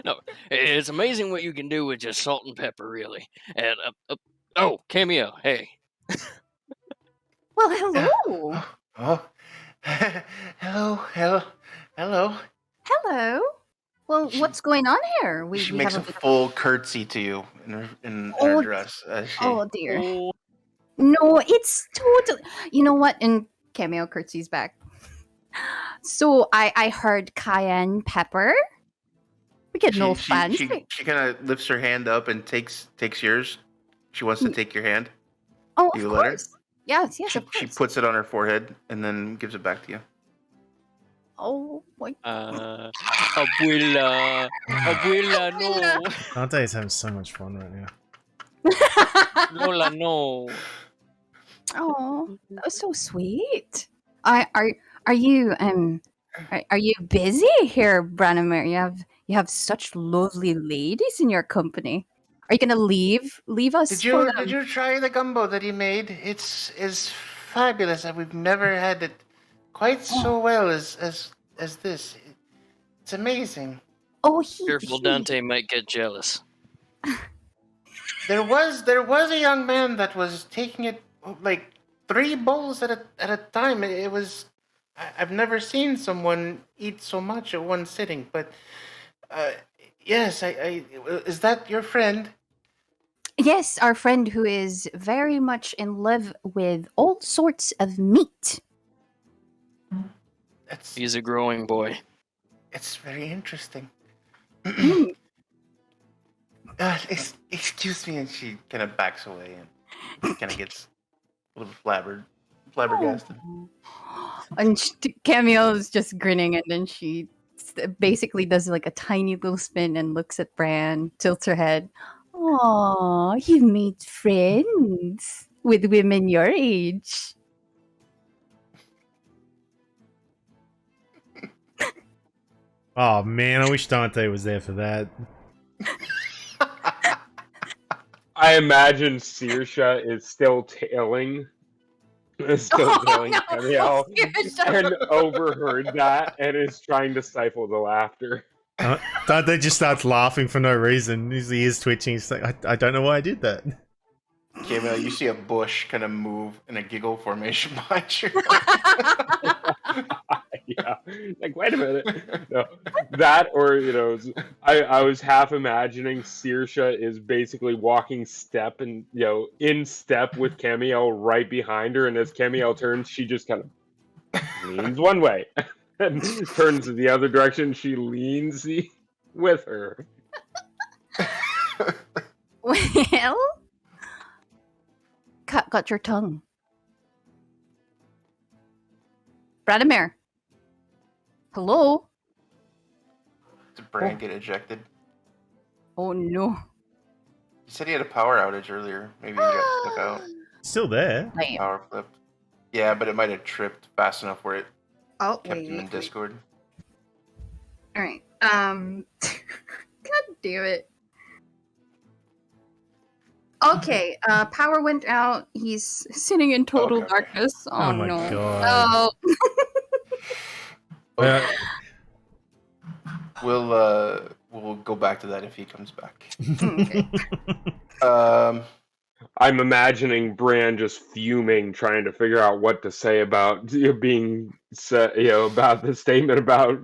no. It's amazing what you can do with just salt and pepper, really. And oh, Cameo, hey. Well, hello. Oh, hello. Hello. Well, what's going on here? She We makes a have full curtsy to you in Oh, her dress. Oh dear. Oh, No, it's totally. You know what? And Cameo curtsies back. So I heard cayenne pepper. We get no fancy. She kind of lifts her hand up and takes yours. She wants to take your hand. Oh, you of let her? course. Yes, She, of she course. puts it on her forehead and then gives it back to you. Oh my. abuela, no, Dante is having so much fun right now. Lola, no. Oh, that was so sweet. Are you are you busy here, Branimir? You have such lovely ladies in your company. Are you gonna leave us? Did for you them? try the gumbo that he made? It's fabulous. We've never had it quite so well as this. It's amazing. Oh, Careful, Dante might get jealous. There was a young man that was taking it like 3 bowls at a time. It was I've never seen someone eat so much at one sitting. But yes, I is that your friend? Yes, our friend who is very much in love with all sorts of meat. He's a growing boy. It's very interesting. Mm. Excuse me, and she kind of backs away and kind of gets a little flabbergasted. And Camille is just grinning, and then she basically does like a tiny little spin and looks at Bran, tilts her head. Aw, you've made friends with women your age. Oh man, I wish Dante was there for that. I imagine Saoirse is still tailing. Tailing no. Camiel, Saoirse. and overheard that and is trying to stifle the laughter. Dante just starts laughing for no reason. His ears twitching. He's like, I don't know why I did that. Camille, you see a bush kind of move in a giggle formation behind you. Yeah, like wait a minute. No, that or I was half imagining Saoirse is basically walking step and in step with Camiel right behind her, and as Camiel turns, she just kind of leans one way and turns the other direction. She leans with her. Well, cut your tongue. Vladimir. Hello? Did Bran get ejected? Oh no. He said he had a power outage earlier. Maybe he got stuck out. Still there. Damn. Power flipped. Yeah, but it might have tripped fast enough where it Oh, kept him in Discord. Alright. God damn it. Okay, power went out. He's sitting in total Okay. darkness. Oh, Oh my no. God. Oh. Uh, We'll go back to that if he comes back. Okay. I'm imagining Bran just fuming, trying to figure out what to say about being said, about the statement about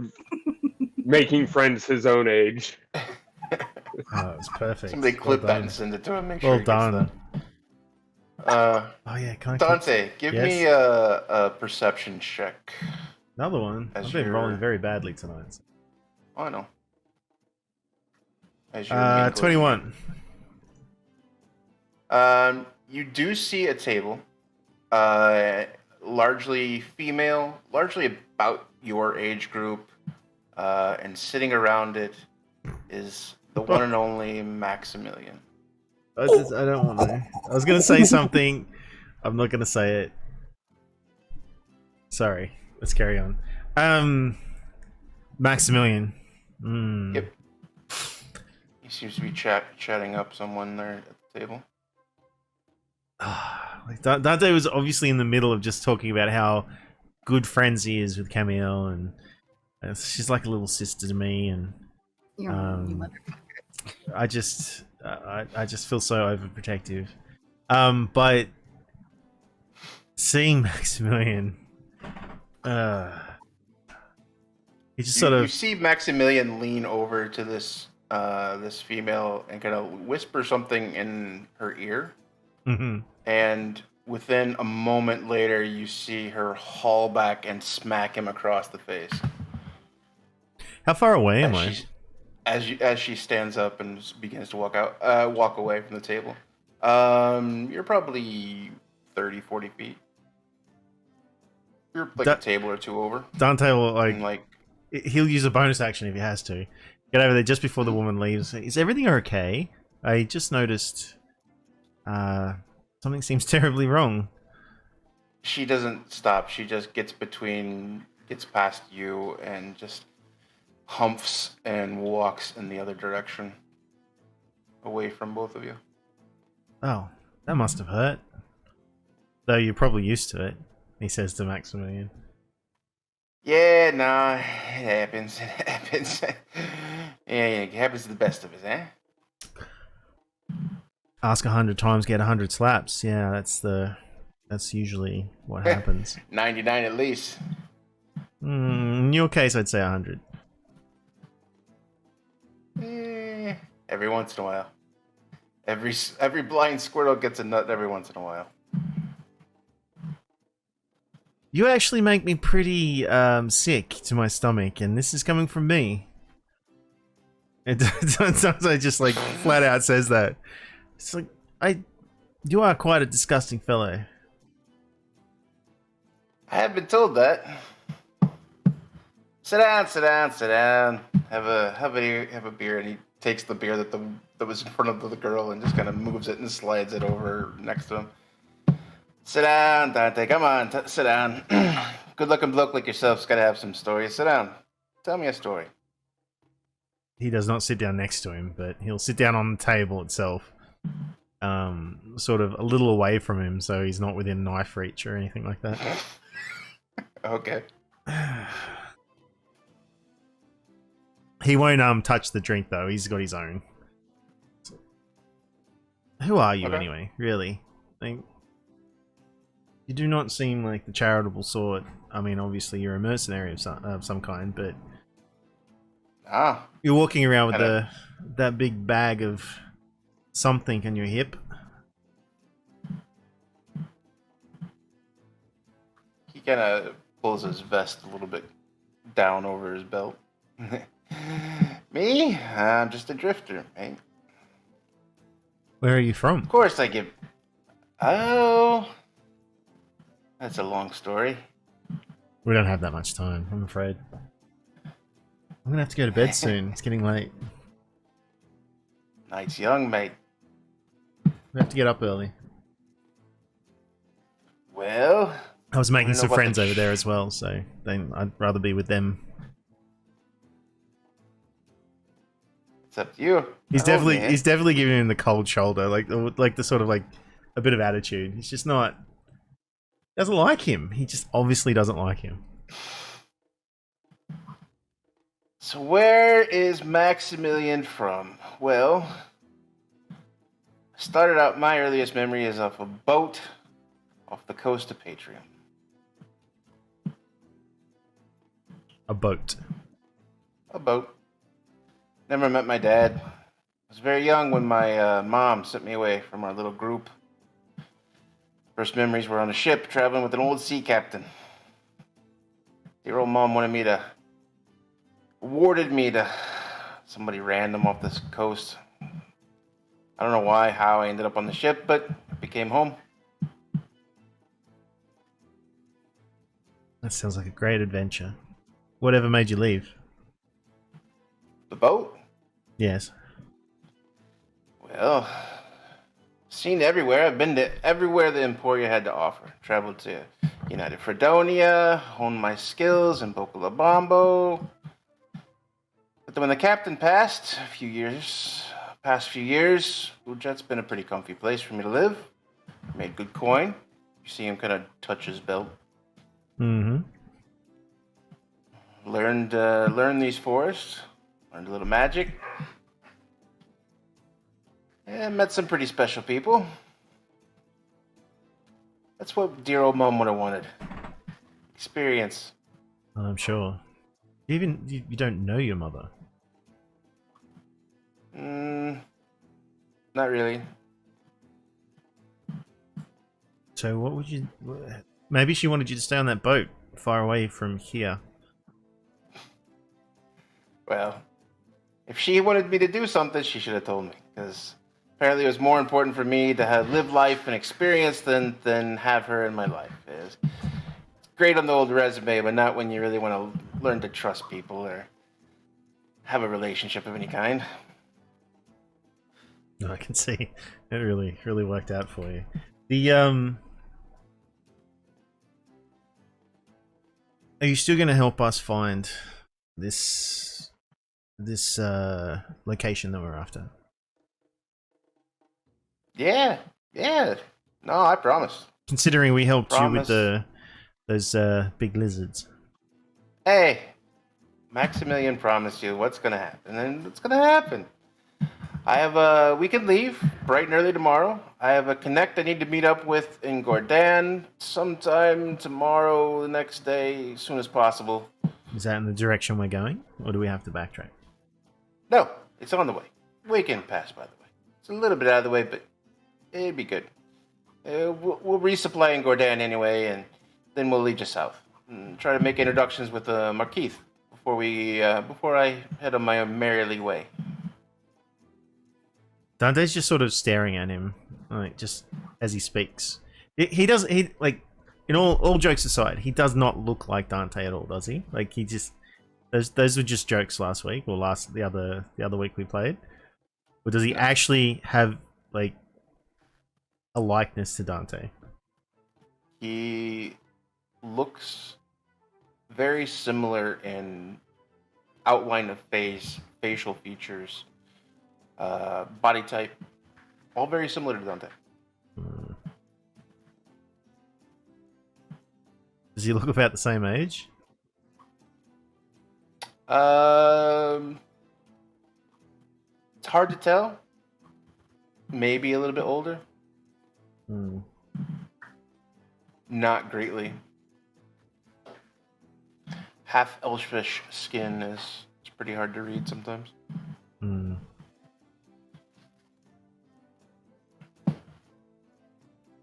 making friends his own age. Oh, it's perfect. Somebody Well clip that done. and send it to him. Make sure Well he gets done. that. Oh yeah, can I Dante, give Yes? me a perception check. Another one. As I've been your- rolling very badly tonight. Oh, I know. As your main 21. You do see a table, largely female, largely about your age group, and sitting around it is the one and only Maximilian. I don't want to. I was gonna say something. I'm not gonna say it. Sorry. Let's carry on. Maximilian. Yep. He seems to be chatting up someone there at the table. Like Dante was obviously in the middle of just talking about how good friends he is with Camiel, and she's like a little sister to me, and You motherfucker. I just feel so overprotective. But seeing Maximilian, he just sort You of see Maximilian lean over to this this female and kind of whisper something in her ear. Mhm. And within a moment later, you see her haul back and smack him across the face. How far away am I? As she stands up and begins to walk away from the table. You're probably 30, 40 feet. You're like a table or two over. Dante will And like, he'll use a bonus action if he has to. Get over there just before the woman leaves. Is everything okay? I just noticed something seems terribly wrong. she doesn't stop. She just gets past you and just humps and walks in the other direction, away from both of you. Oh, that must have hurt. Though you're probably used to it, he says to Maximilian. Yeah, nah, it happens. It happens. Yeah, it happens to the best of us, eh? Ask 100 times, get 100 slaps. Yeah, that's usually what happens. 99 at least. In your case, I'd say 100. Every once in a while. Every blind squirrel gets a nut every once in a while. You actually make me pretty sick to my stomach, and this is coming from me. And sometimes I just like flat out says that. It's like you are quite a disgusting fellow. I have been told that. Sit down, sit down, sit down. Have a beer, and he takes the beer that was in front of the girl and just kind of moves it and slides it over next to him. Sit down, Dante. Come on, sit down. Good-looking bloke like yourself's got to have some stories. Sit down. Tell me a story. He does not sit down next to him, but he'll sit down on the table itself, sort of a little away from him, so he's not within knife reach or anything like that. Okay. He won't touch the drink though. He's got his own. Who are you Okay. anyway? Really? Like, you do not seem like the charitable sort. I mean, obviously you're a mercenary of some kind, but Ah, you're walking around with Kinda- that big bag of something on your hip. he kind of pulls his vest a little bit down over his belt. Me? I'm just a drifter, mate. Where are you from? Of course I give... Oh... That's a long story. We don't have that much time, I'm afraid. I'm gonna have to go to bed soon. It's getting late. Night's young, mate. We have to get up early. Well... I was making Wanna know some about friends the over there as well, so then I'd rather be with them. It's up to you. He's Oh, definitely man. he's definitely giving him the cold shoulder, like the sort of like a bit of attitude. He's just not doesn't like him. He just obviously doesn't like him. So where is Maximilian from? Well, I started out my earliest memory is off a boat off the coast of Patreon. A boat. A boat. Never met my dad. I was very young when my mom sent me away from our little group. First memories were on a ship traveling with an old sea captain. Dear old mom awarded me to somebody random off this coast. I don't know why, how I ended up on the ship, but it became home. That sounds like a great adventure. Whatever made you leave? The boat? Yes. Well, seen everywhere. I've been to everywhere the Emporia had to offer. Traveled to United Fredonia, honed my skills in Boca La Bombo. But then when the captain passed, past few years, Ujet's been a pretty comfy place for me to live. Made good coin. You see him kind of touch his belt. Mm-hmm. Learned these forests. Learned a little magic. Yeah, met some pretty special people. That's what dear old mom would have wanted. Experience. I'm sure. You don't know your mother. Not really. So what would you... Maybe she wanted you to stay on that boat, far away from here. Well, if she wanted me to do something, she should have told me. Because apparently it was more important for me to live life and experience than have her in my life. It's great on the old resume, but not when you really want to learn to trust people or have a relationship of any kind. No, I can see. It really worked out for you. The, Are you still going to help us find this location that we're after? Yeah. No, I promise. Considering we helped Promise. you with those big lizards. Hey, Maximilian promised you what's gonna happen, and it's gonna happen. We can leave bright and early tomorrow. I have a connect I need to meet up with in Gordan sometime tomorrow, the next day, as soon as possible. Is that in the direction we're going, or do we have to backtrack? No, it's on the way. We can pass, by the way. It's a little bit out of the way, but it'd be good. We'll resupply in Gordan anyway, and then we'll lead you south. And try to make introductions with Markeith before I head on my merrily way. Dante's just sort of staring at him, like just as he speaks. He does. He like, in all jokes aside, he does not look like Dante at all, does he? Like he just those were just jokes last week or the other week we played. Or does he actually have like a likeness to Dante? He looks very similar in outline of face, facial features, body type, all very similar to Dante. Does he look about the same age? It's hard to tell. maybe a little bit older. Hmm. Not greatly. Half elfish skin is it's pretty hard to read sometimes. Hmm.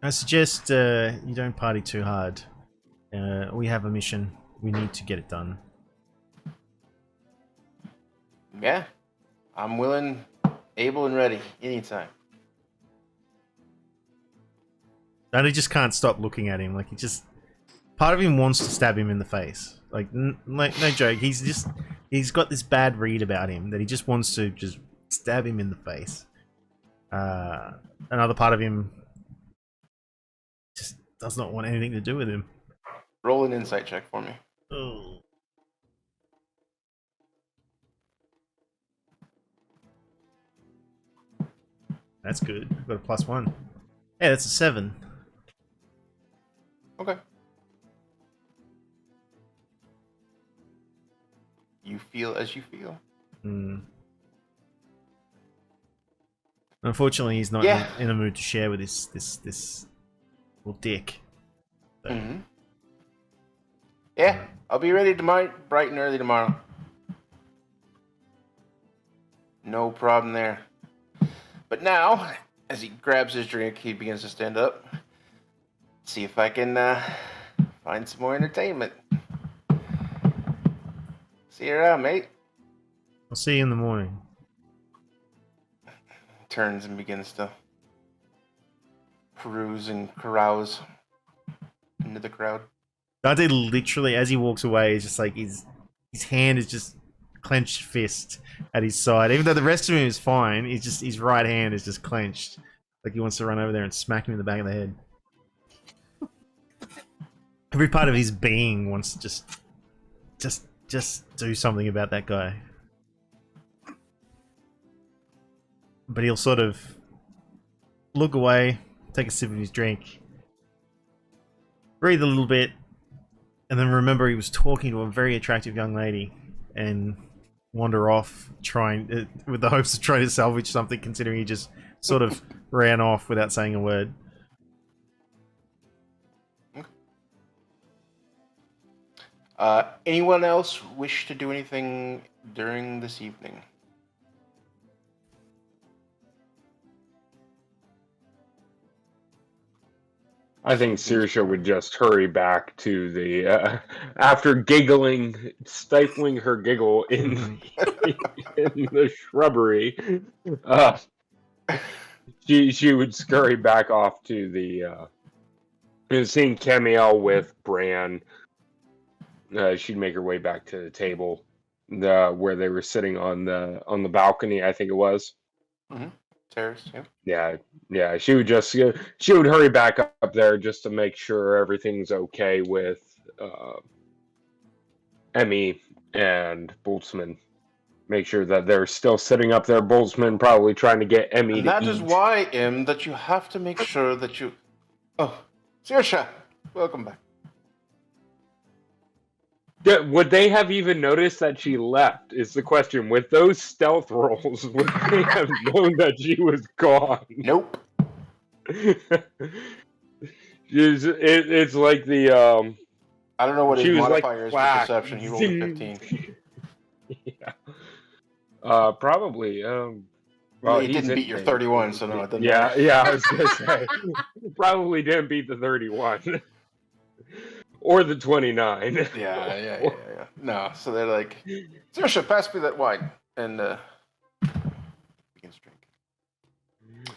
I suggest you don't party too hard. We have a mission. We need to get it done. Yeah, I'm willing, able, and ready anytime. And he just can't stop looking at him. Like he just, part of him wants to stab him in the face. Like, like no joke. He's got this bad read about him that he just wants to just stab him in the face. Another part of him just does not want anything to do with him. Roll an insight check for me. Oh. That's good. I've got a +1. Yeah, that's a 7. Okay. You feel as you feel. Hmm. Unfortunately, he's not Yeah. in a mood to share with this little dick. So, Mm-hmm. Yeah, I'll be ready tomorrow, bright and early tomorrow. No problem there. But now, as he grabs his drink, he begins to stand up. See if I can find some more entertainment. See you around, mate. I'll see you in the morning. Turns and begins to peruse and carouse into the crowd. Dante literally, as he walks away, is just like his hand is just clenched fist at his side. Even though the rest of him is fine, he's just his right hand is just clenched, like he wants to run over there and smack him in the back of the head. Every part of his being wants to just do something about that guy. But he'll sort of look away, take a sip of his drink, breathe a little bit, and then remember he was talking to a very attractive young lady and wander off trying with the hopes of trying to salvage something, considering he just sort of ran off without saying a word. Anyone else wish to do anything during this evening? I think Saoirse would just hurry back to the after giggling, stifling her giggle in in the shrubbery. She would scurry back off to the seeing Camiel with Bran. She'd make her way back to the table, where they were sitting on the balcony. I think it was. Mm-hmm. Terrace, yeah. Yeah. She would hurry back up there just to make sure everything's okay with Emmy and Boltzmann. Make sure that they're still sitting up there. Boltzmann probably trying to get Emmy And to that eat. is why, Em, that you have to make sure that you... Oh, Saoirse, welcome back. Would they have even noticed that she left? Is the question. With those stealth rolls, would they have known that she was gone? Nope. It's like the I don't know what she his was like modifier is for flash. perception. He rolled a 15. Yeah. Probably. Well, He didn't beat your 31, so no, it doesn't matter. Yeah, I was gonna say. Probably didn't beat the 31. Or the 29. Yeah. No, so they're like, Saoirse, pass me that wine. And begins drinking.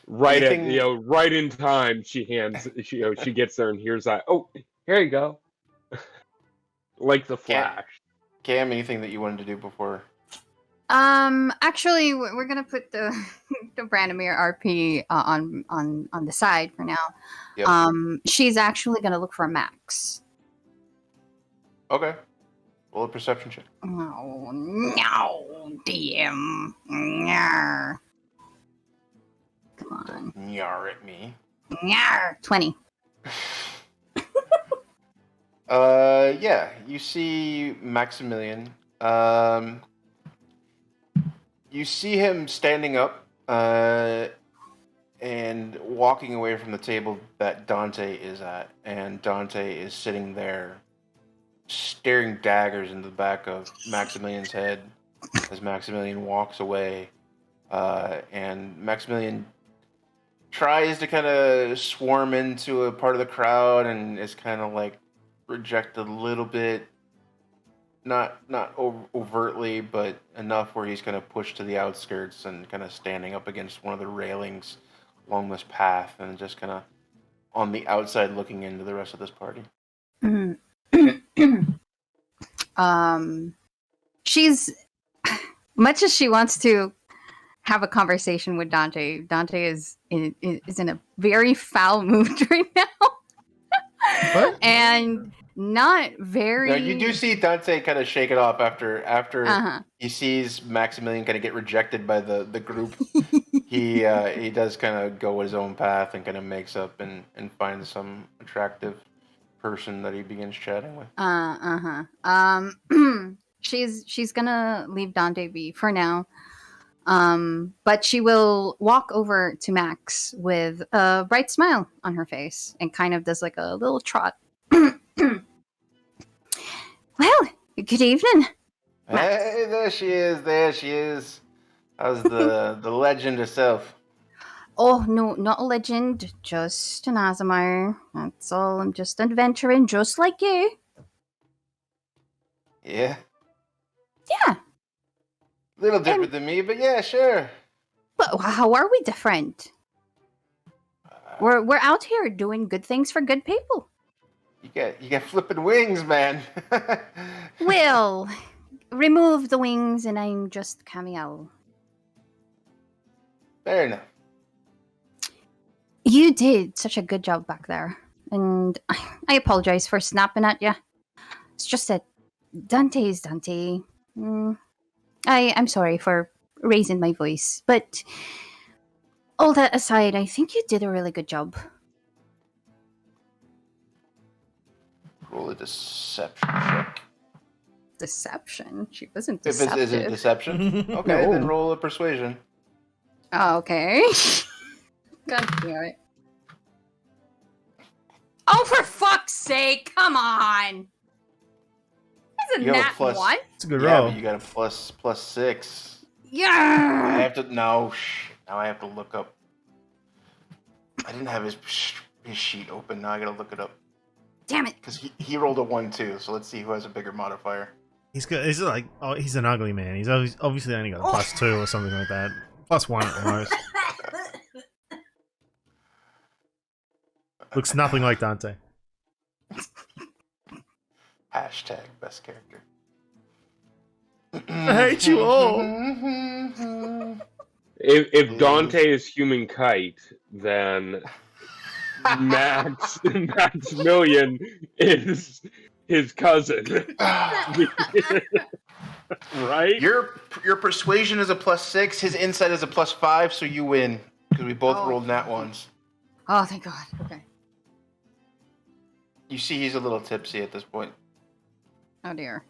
Right Anything- right in time, she gets there and hears that. Oh, here you go. Like the Flash. Cam, anything that you wanted to do before? Actually, we're gonna put the Brandomir RP on the side for now. Yep. She's actually gonna look for Max. Okay. Roll a perception check. Oh no, DM. Nyar. Come on. Nyar at me. Nyar. 20. Yeah, you see Maximilian. You see him standing up. and walking away from the table that Dante is at, and Dante is sitting there staring daggers into the back of Maximilian's head as Maximilian walks away, and Maximilian tries to kind of swarm into a part of the crowd and is kind of like rejected a little bit, not overtly, but enough where he's kind of pushed to the outskirts and kind of standing up against one of the railings along this path and just kind of on the outside looking into the rest of this party. She's much as she wants to have a conversation with Dante. Dante is in a very foul mood right now, What? and not very. Now, you do see Dante kind of shake it off after Uh-huh. he sees Maximilian kind of get rejected by the group. he does kind of go his own path and kind of makes up and finds some attractive person that he begins chatting with. She's gonna leave Dante be for now. But she will walk over to Max with a bright smile on her face and kind of does like a little trot. Well, good evening. Hey, there she is. How's the legend herself? Oh, no, not a legend, just an Azamar. That's all. I'm just adventuring, just like you. Yeah, Yeah, a little different than me, but yeah, sure. but how are we different? We're out here doing good things for good people. You got flipping wings, man. Well, remove the wings and I'm just Camille. Fair enough. You did such a good job back there. And I apologize for snapping at you. It's just that Dante is Dante. I'm sorry for raising my voice. But all that aside, I think you did a really good job. Roll a deception check. Deception? She wasn't If deceptive. is it deception? Okay, No. then roll a persuasion. Oh, okay. God damn it. Oh, for fuck's sake! Come on! That's a You have a nat plus- one. It's a good Yeah, roll. but you got a plus 6. I Yeah! have to now I have to look up. I didn't have his sheet open. Now I gotta look it up Damn it! because he rolled a 1 too. So let's see who has a bigger modifier. He's like, oh, he's an ugly man. He's obviously only got a +2 or something like that. +1 at the most. Looks nothing like Dante. Hashtag best character. I hate you all. If Dante is human kite, then Maximilian is his cousin, right? Your persuasion is a +6. His insight is a +5. So you win because we both Oh. rolled nat ones. Oh, thank God. Okay. You see, he's a little tipsy at this point. Oh, dear.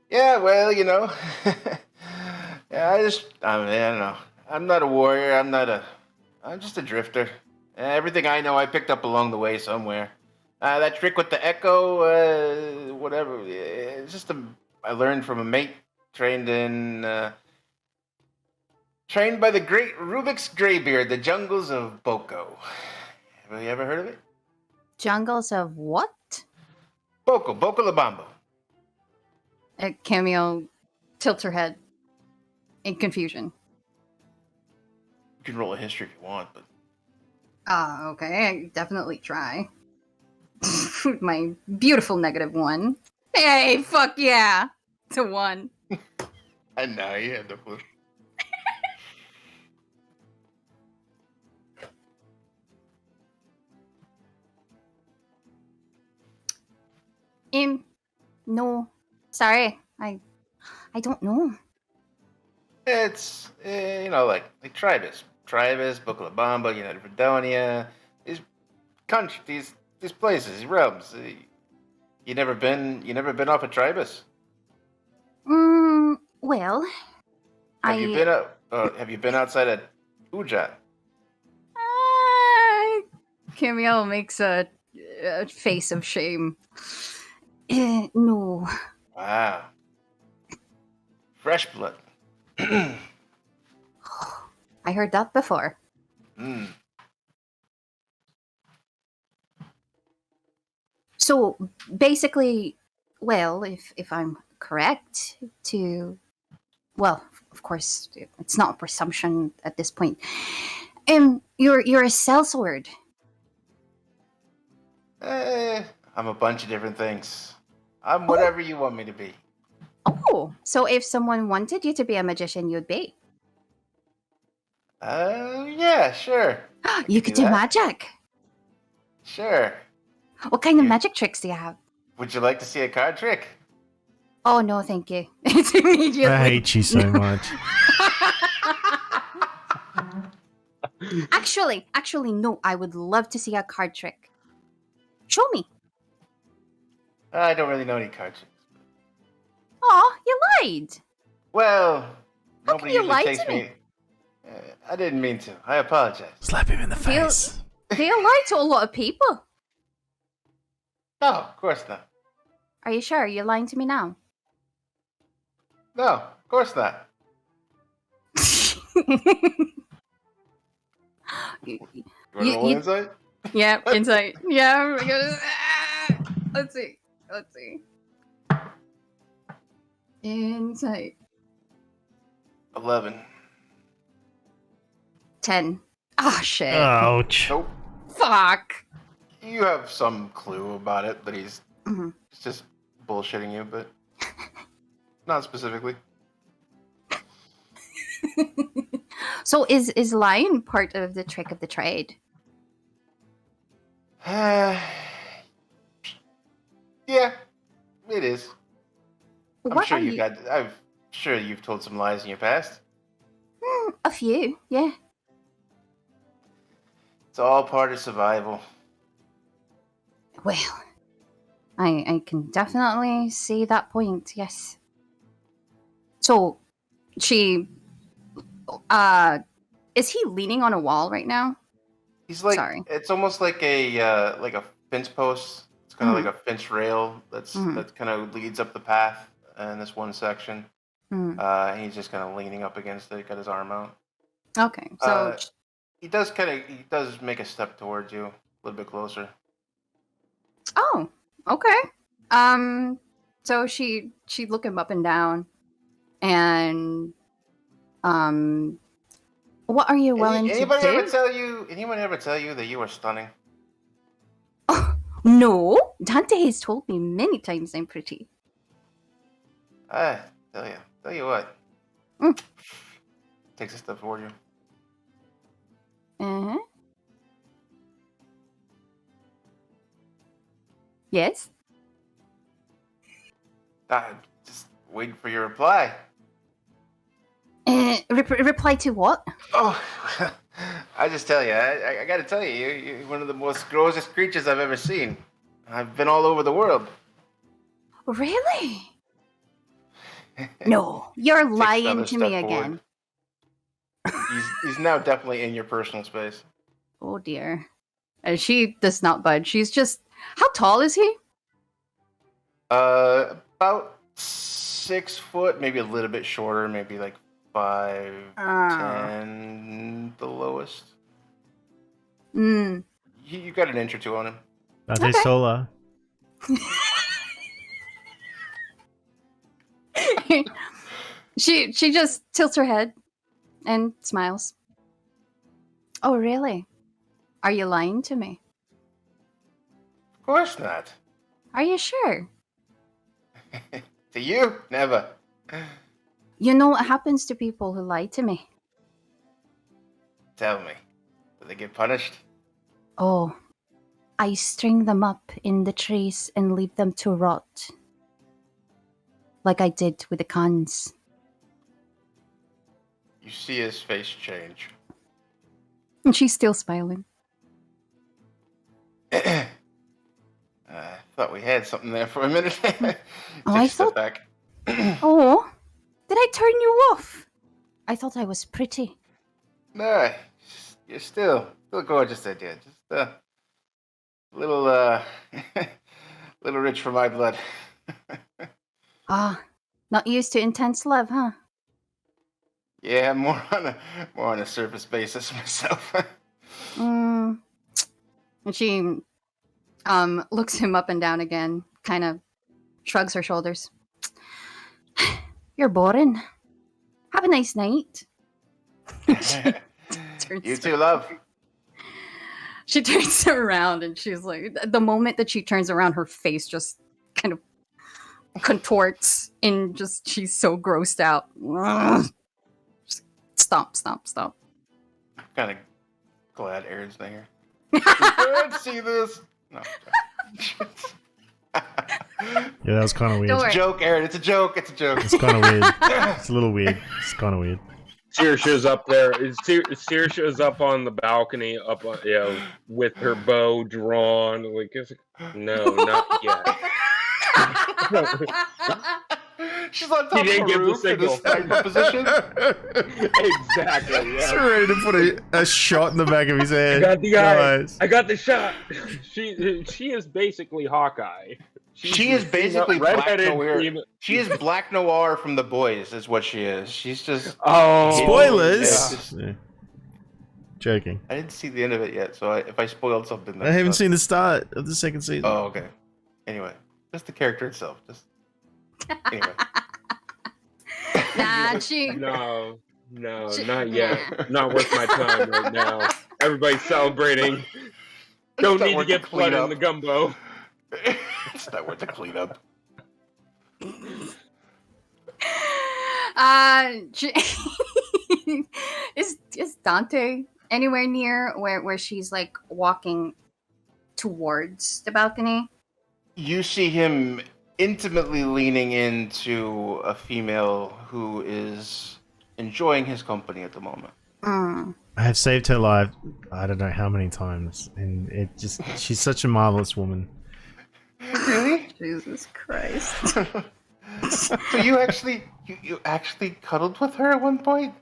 Yeah, well, you know. Yeah, I don't know. I'm not a warrior. I'm just a drifter. Everything I know, I picked up along the way somewhere. That trick with the echo, whatever. It's just I learned from a mate trained by the great Rubik's Greybeard, the jungles of Boko. Have you ever heard of it? Jungles of what? Boko La Bambo. Cameo tilts her head in confusion. You can roll a history if you want, but Okay. I definitely try. My beautiful -1. Hey, fuck yeah! It's a 1. I know you had the clue. No. Sorry. I don't know. It's like Tribus, Boca La Bamba, United Fredonia, these countries, these places, these realms. You never been off of Tribus? Well, Have you been outside of Ujat? Camille makes a face of shame. No. Wow. Fresh blood. I heard that before. Mm. So basically, well, if I'm correct, well, of course, it's not a presumption at this point. You're a sellsword. I'm a bunch of different things. I'm whatever you want me to be. Oh, so if someone wanted you to be a magician, you'd be. Yeah, sure. You could do that. magic. Sure. What kind of You- magic tricks do you have? Would you like to see a card trick? Oh no, thank you. It's immediately. I hate you so much. Actually, no. I would love to see a card trick. Show me. I don't really know any card tricks. Aw, you lied. Well, How nobody can you usually lie takes to me? me. I didn't mean to. I apologize. Slap him in the Feel- face. They lie to a lot of people. No, of course not. Are you sure? You're lying to me now. No, of course not. You want to roll You- insight? Yeah, insight. Yeah, because let's see. Insight. 11. 10. Oh shit. Ouch. Nope. Fuck. You have some clue about it, but he's Mhm. just bullshitting you, but not specifically. So is lying part of the trick of the trade? Yeah, it is. I'm sure you've told some lies in your past. A few, yeah. It's all part of survival. Well, I can definitely see that point, yes. So, she, is he leaning on a wall right now? He's like, Sorry. it's almost like a fence post. It's kind of like a fence rail that kind of leads up the path in this one section. He's just kind of leaning up against it, got his arm out. Okay, so He does make a step towards you, a little bit closer. oh, okay. So she look him up and down, and what are you willing to Anyone do? ever tell you that you were stunning? Oh, no, Dante has told me many times I'm pretty. Tell you what. Mm. Takes a step forward you. Uh-huh. Yes. Just waiting for your reply. Reply to what? Oh, I just tell you, I got to tell you, you're one of the most grossest creatures I've ever seen. I've been all over the world. Really? No, you're Takes lying another to me step forward. again. He's now definitely in your personal space. Oh dear. And she does not budge. She's just. How tall is he? About 6 foot, maybe a little bit shorter, maybe like 5'10", the lowest. Mm. You got an inch or two on him. Dante's Okay. taller. She just tilts her head and smiles. Oh really? Are you lying to me? Of course not. Are you sure? To you, never. You know what happens to people who lie to me? Tell me, do they get punished? Oh, I string them up in the trees and leave them to rot. Like I did with the cons. You see his face change. And she's still smiling. I thought we had something there for a minute. Oh, I Take a step thought- back. Oh, did I turn you off? I thought I was pretty. No, you're still gorgeous, idea. Just little little rich for my blood. Ah, not used to intense love, huh? Yeah, more on a surface basis myself. Mm. And she looks him up and down again, kind of shrugs her shoulders. You're boring. Have a nice night. You too, love. She turns around and she's like, the moment that she turns around, her face just kind of contorts and just, she's so grossed out. Just stomp, stomp, stomp. I'm kind of glad Aaron's not here. You could see this. No. Yeah, that was kind of weird. Don't It's worry. a joke, Aaron. It's a joke. It's a joke. It's kind of weird. It's a little weird. It's kind of weird. Saoirse's up there. Saoirse's up on the balcony, up on, with her bow drawn. Like, no, not yet. She's on top He of didn't a give the roof in a signal. sniper position. Exactly. He's Yeah. ready to put a shot in the back of his I head. got the eye. Guys. I got the shot. She is basically Hawkeye. She is basically Black redheaded Noir. female- She is Black Noir from The Boys, is what she is. She's just. Oh, Spoilers. Yeah. Yeah. Joking. I didn't see the end of it yet, so if I spoiled something, I haven't seen the start of the second season. Oh, okay. Anyway, just the character itself. Just anyway. Nah, she. No, not yet. Not worth my time right now. Everybody's celebrating. Don't not need to worth get the cleanup. blood in the gumbo. It's not worth the cleanup. She, is Dante anywhere near where she's like walking towards the balcony? You see him intimately leaning into a female who is enjoying his company at the moment. Mm. I have saved her life. I don't know how many times, and she's such a marvelous woman. Really? Jesus Christ. So you actually cuddled with her at one point?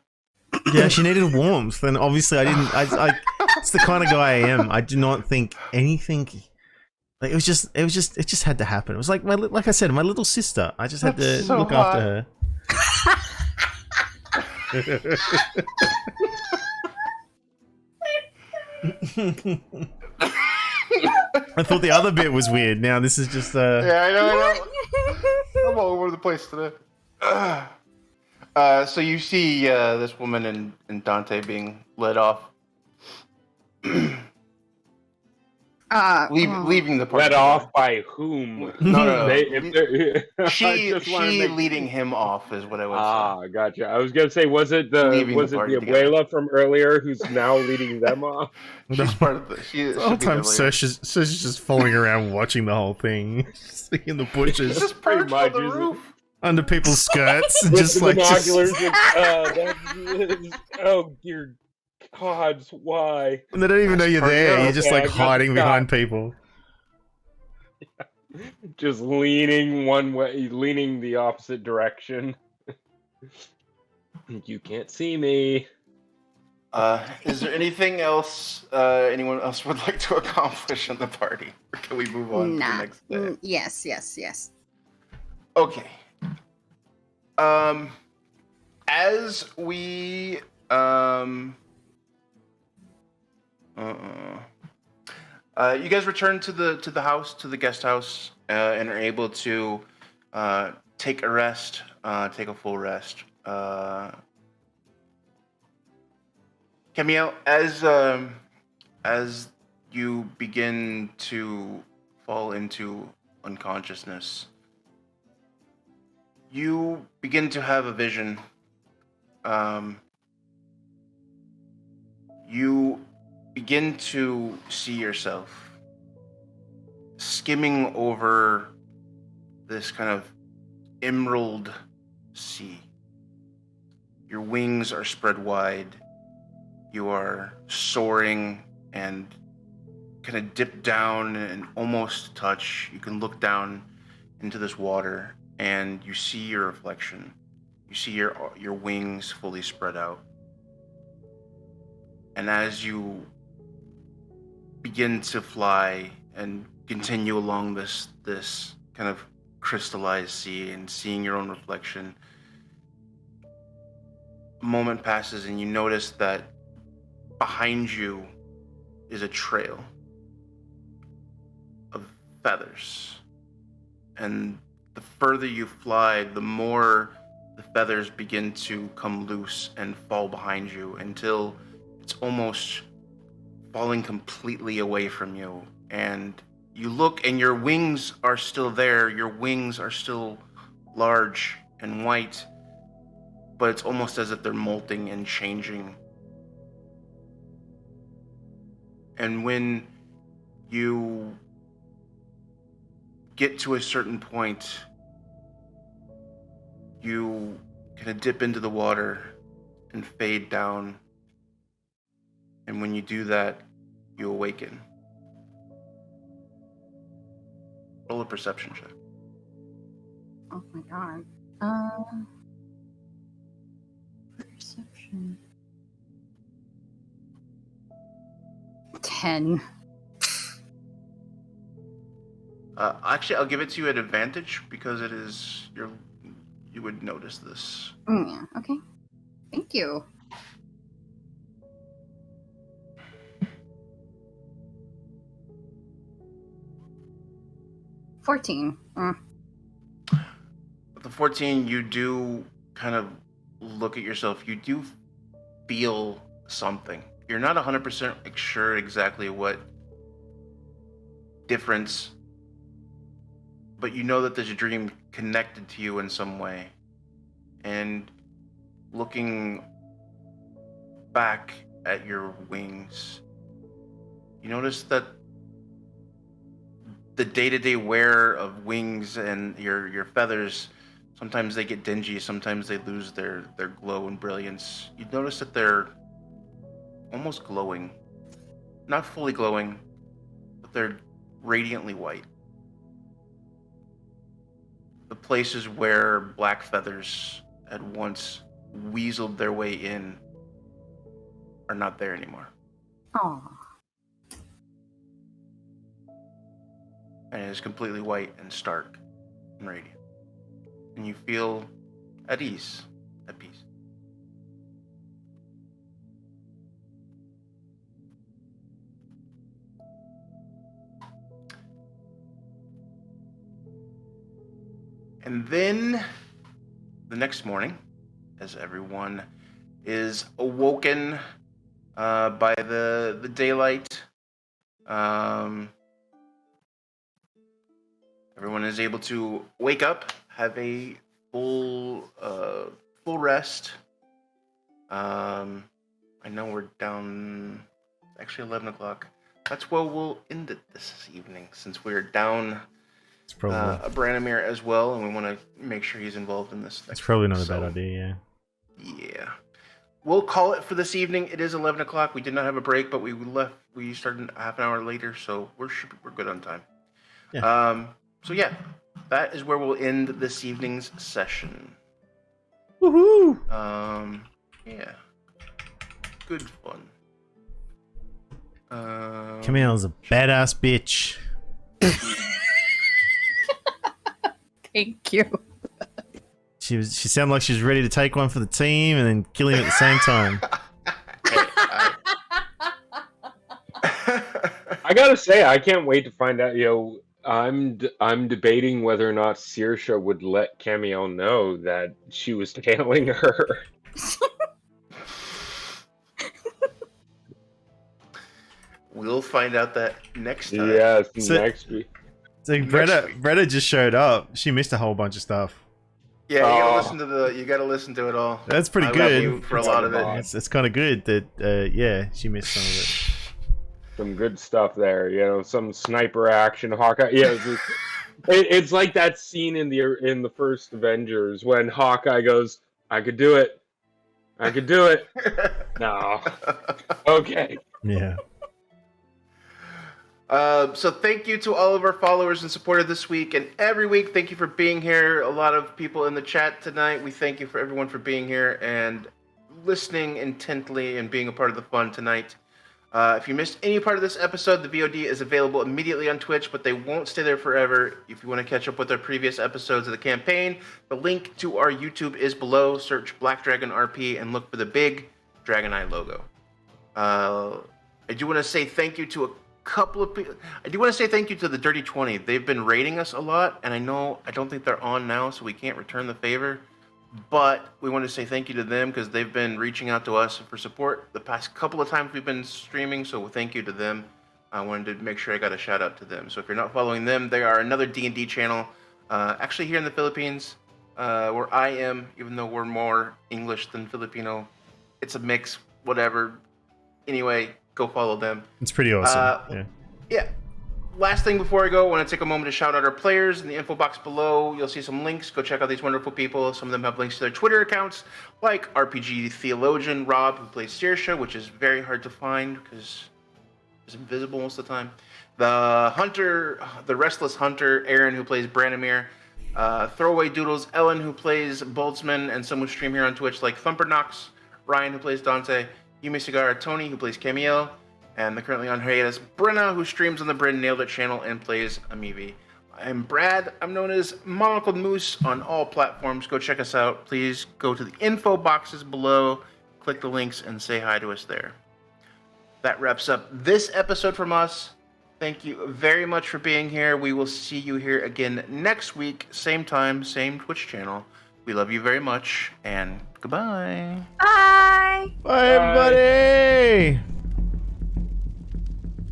Yeah, she needed warmth, and obviously I didn't. I it's the kind of guy I am. I do not think anything. Like it just had to happen. It was like like I said, my little sister. I just had to That's so look hot. after her. I thought the other bit was weird. Now this is just Yeah, I know. I'm all over the place today. So you see this woman and Dante being led off, leaving the party. Let off by whom? No. I She just wanna make- leading him off is what I would say. Ah, gotcha. I was gonna say, was it the Leaving the party together. abuela from earlier who's now leading them off? She's part of the. She the whole should be time the leader. Serge just following around watching the whole thing, just in the She's bushes, just pretty perched on the much, isn't it? roof. under people's skirts, and With just the like binoculars. just, Oh dear gods, why? and they don't even know you're there. You're just Okay, I like got the hiding shot. behind people. Just leaning one way, leaning the opposite direction. You can't see me. Is there anything else anyone else would like to accomplish in the party? Or can we move on to the Nah. next day? Yes. Okay. As we you guys return to the house, to the guest house, and are able to take a rest, take a full rest. Camille, as you begin to fall into unconsciousness, you begin to have a vision. You begin to see yourself skimming over this kind of emerald sea. Your wings are spread wide. You are soaring and kind of dip down and almost touch. You can look down into this water and you see your reflection You see your wings fully spread out. And as you begin to fly and continue along this kind of crystallized sea and seeing your own reflection, a moment passes and you notice that behind you is a trail of feathers. And the further you fly, the more the feathers begin to come loose and fall behind you until it's almost falling completely away from you. And you look and your wings are still there. Your wings are still large and white, but it's almost as if they're molting and changing. And when you get to a certain point, you kind of dip into the water and fade down. And when you do that, you awaken. Roll a perception check. Oh my god. Perception. 10. Actually, I'll give it to you at advantage because it is you would notice this. Yeah, okay. Thank you. $14. With the 14, you do kind of look at yourself. You do feel something. You're not 100% sure exactly what difference, but you know that there's a dream connected to you in some way. And looking back at your wings, you notice that the day-to-day wear of wings and your feathers, sometimes they get dingy, sometimes they lose their glow and brilliance. You notice that they're almost glowing. Not fully glowing, but they're radiantly white. The places where black feathers had once weaseled their way in are not there anymore. Aw. And it is completely white and stark and radiant. And you feel at ease, at peace. And then the next morning, as everyone is awoken by the daylight, everyone is able to wake up, have a full rest. I know we're down, actually 11 o'clock. That's where we'll end it this evening, since we're down It's probably Branimir as well, and we want to make sure he's involved in this. it's probably not a bad idea. Yeah. We'll call it for this evening. It is 11 o'clock. We did not have a break, but we started half an hour later, so we're good on time. Yeah. So yeah, that is where we'll end this evening's session. Woohoo! Yeah. Good fun. Camille's a badass bitch. Thank you. She sounded like she was ready to take one for the team and then kill him at the same time. I gotta say, I can't wait to find out. I'm debating whether or not Saoirse would let Camille know that she was tailing her. We'll find out that next time. Yes, So- next week. So Bretta just showed up. She missed a whole bunch of stuff. Yeah, Oh. you gotta listen to it all. That's pretty I good. love you for a lot of it. It's kind of good that yeah, she missed some of it. Some good stuff there. Some sniper action, Hawkeye. Yeah, it's like that scene in the first Avengers when Hawkeye goes, "I could do it. I could do it." No. Okay. Yeah. So thank you to all of our followers and supporters this week and every week. Thank you for being here. A lot of people in the chat tonight. We thank you for everyone for being here and listening intently and being a part of the fun tonight. If you missed any part of this episode, the VOD is available immediately on Twitch, but they won't stay there forever. If you want to catch up with our previous episodes of the campaign, the link to our YouTube is below. Search Black Dragon RP and look for the big Dragon Eye logo. I do want to say thank you to a couple of people. I do want to say thank you to the Dirty 20. They've been rating us a lot, and I don't think they're on now, so we can't return the favor. But we want to say thank you to them because they've been reaching out to us for support the past couple of times we've been streaming, so thank you to them. I wanted to make sure I got a shout out to them. So if you're not following them, they are another D&D channel, actually here in the Philippines, where I am, even though we're more English than Filipino. It's a mix, whatever. Anyway, go follow them. It's pretty awesome. Yeah. Last thing before I go, I want to take a moment to shout out our players in the info box below. You'll see some links. Go check out these wonderful people. Some of them have links to their Twitter accounts, like RPG Theologian Rob, who plays Saoirse, which is very hard to find because he's invisible most of the time. The Hunter, the Restless Hunter, Aaron, who plays Branimir. Throwaway Doodles, Ellen, who plays Boltzmann, and some who stream here on Twitch, like Thumpernox, Ryan, who plays Dante, Yumi Cigar, Tony, who plays Camiel, and the currently on hiatus Brenna, who streams on the Bryn Nailed It channel and plays Amiibi. I'm Brad. I'm known as Monocled Moose on all platforms. Go check us out. Please go to the info boxes below, click the links, and say hi to us there. That wraps up this episode from us. Thank you very much for being here. We will see you here again next week, same time, same Twitch channel. We love you very much, and goodbye. Bye.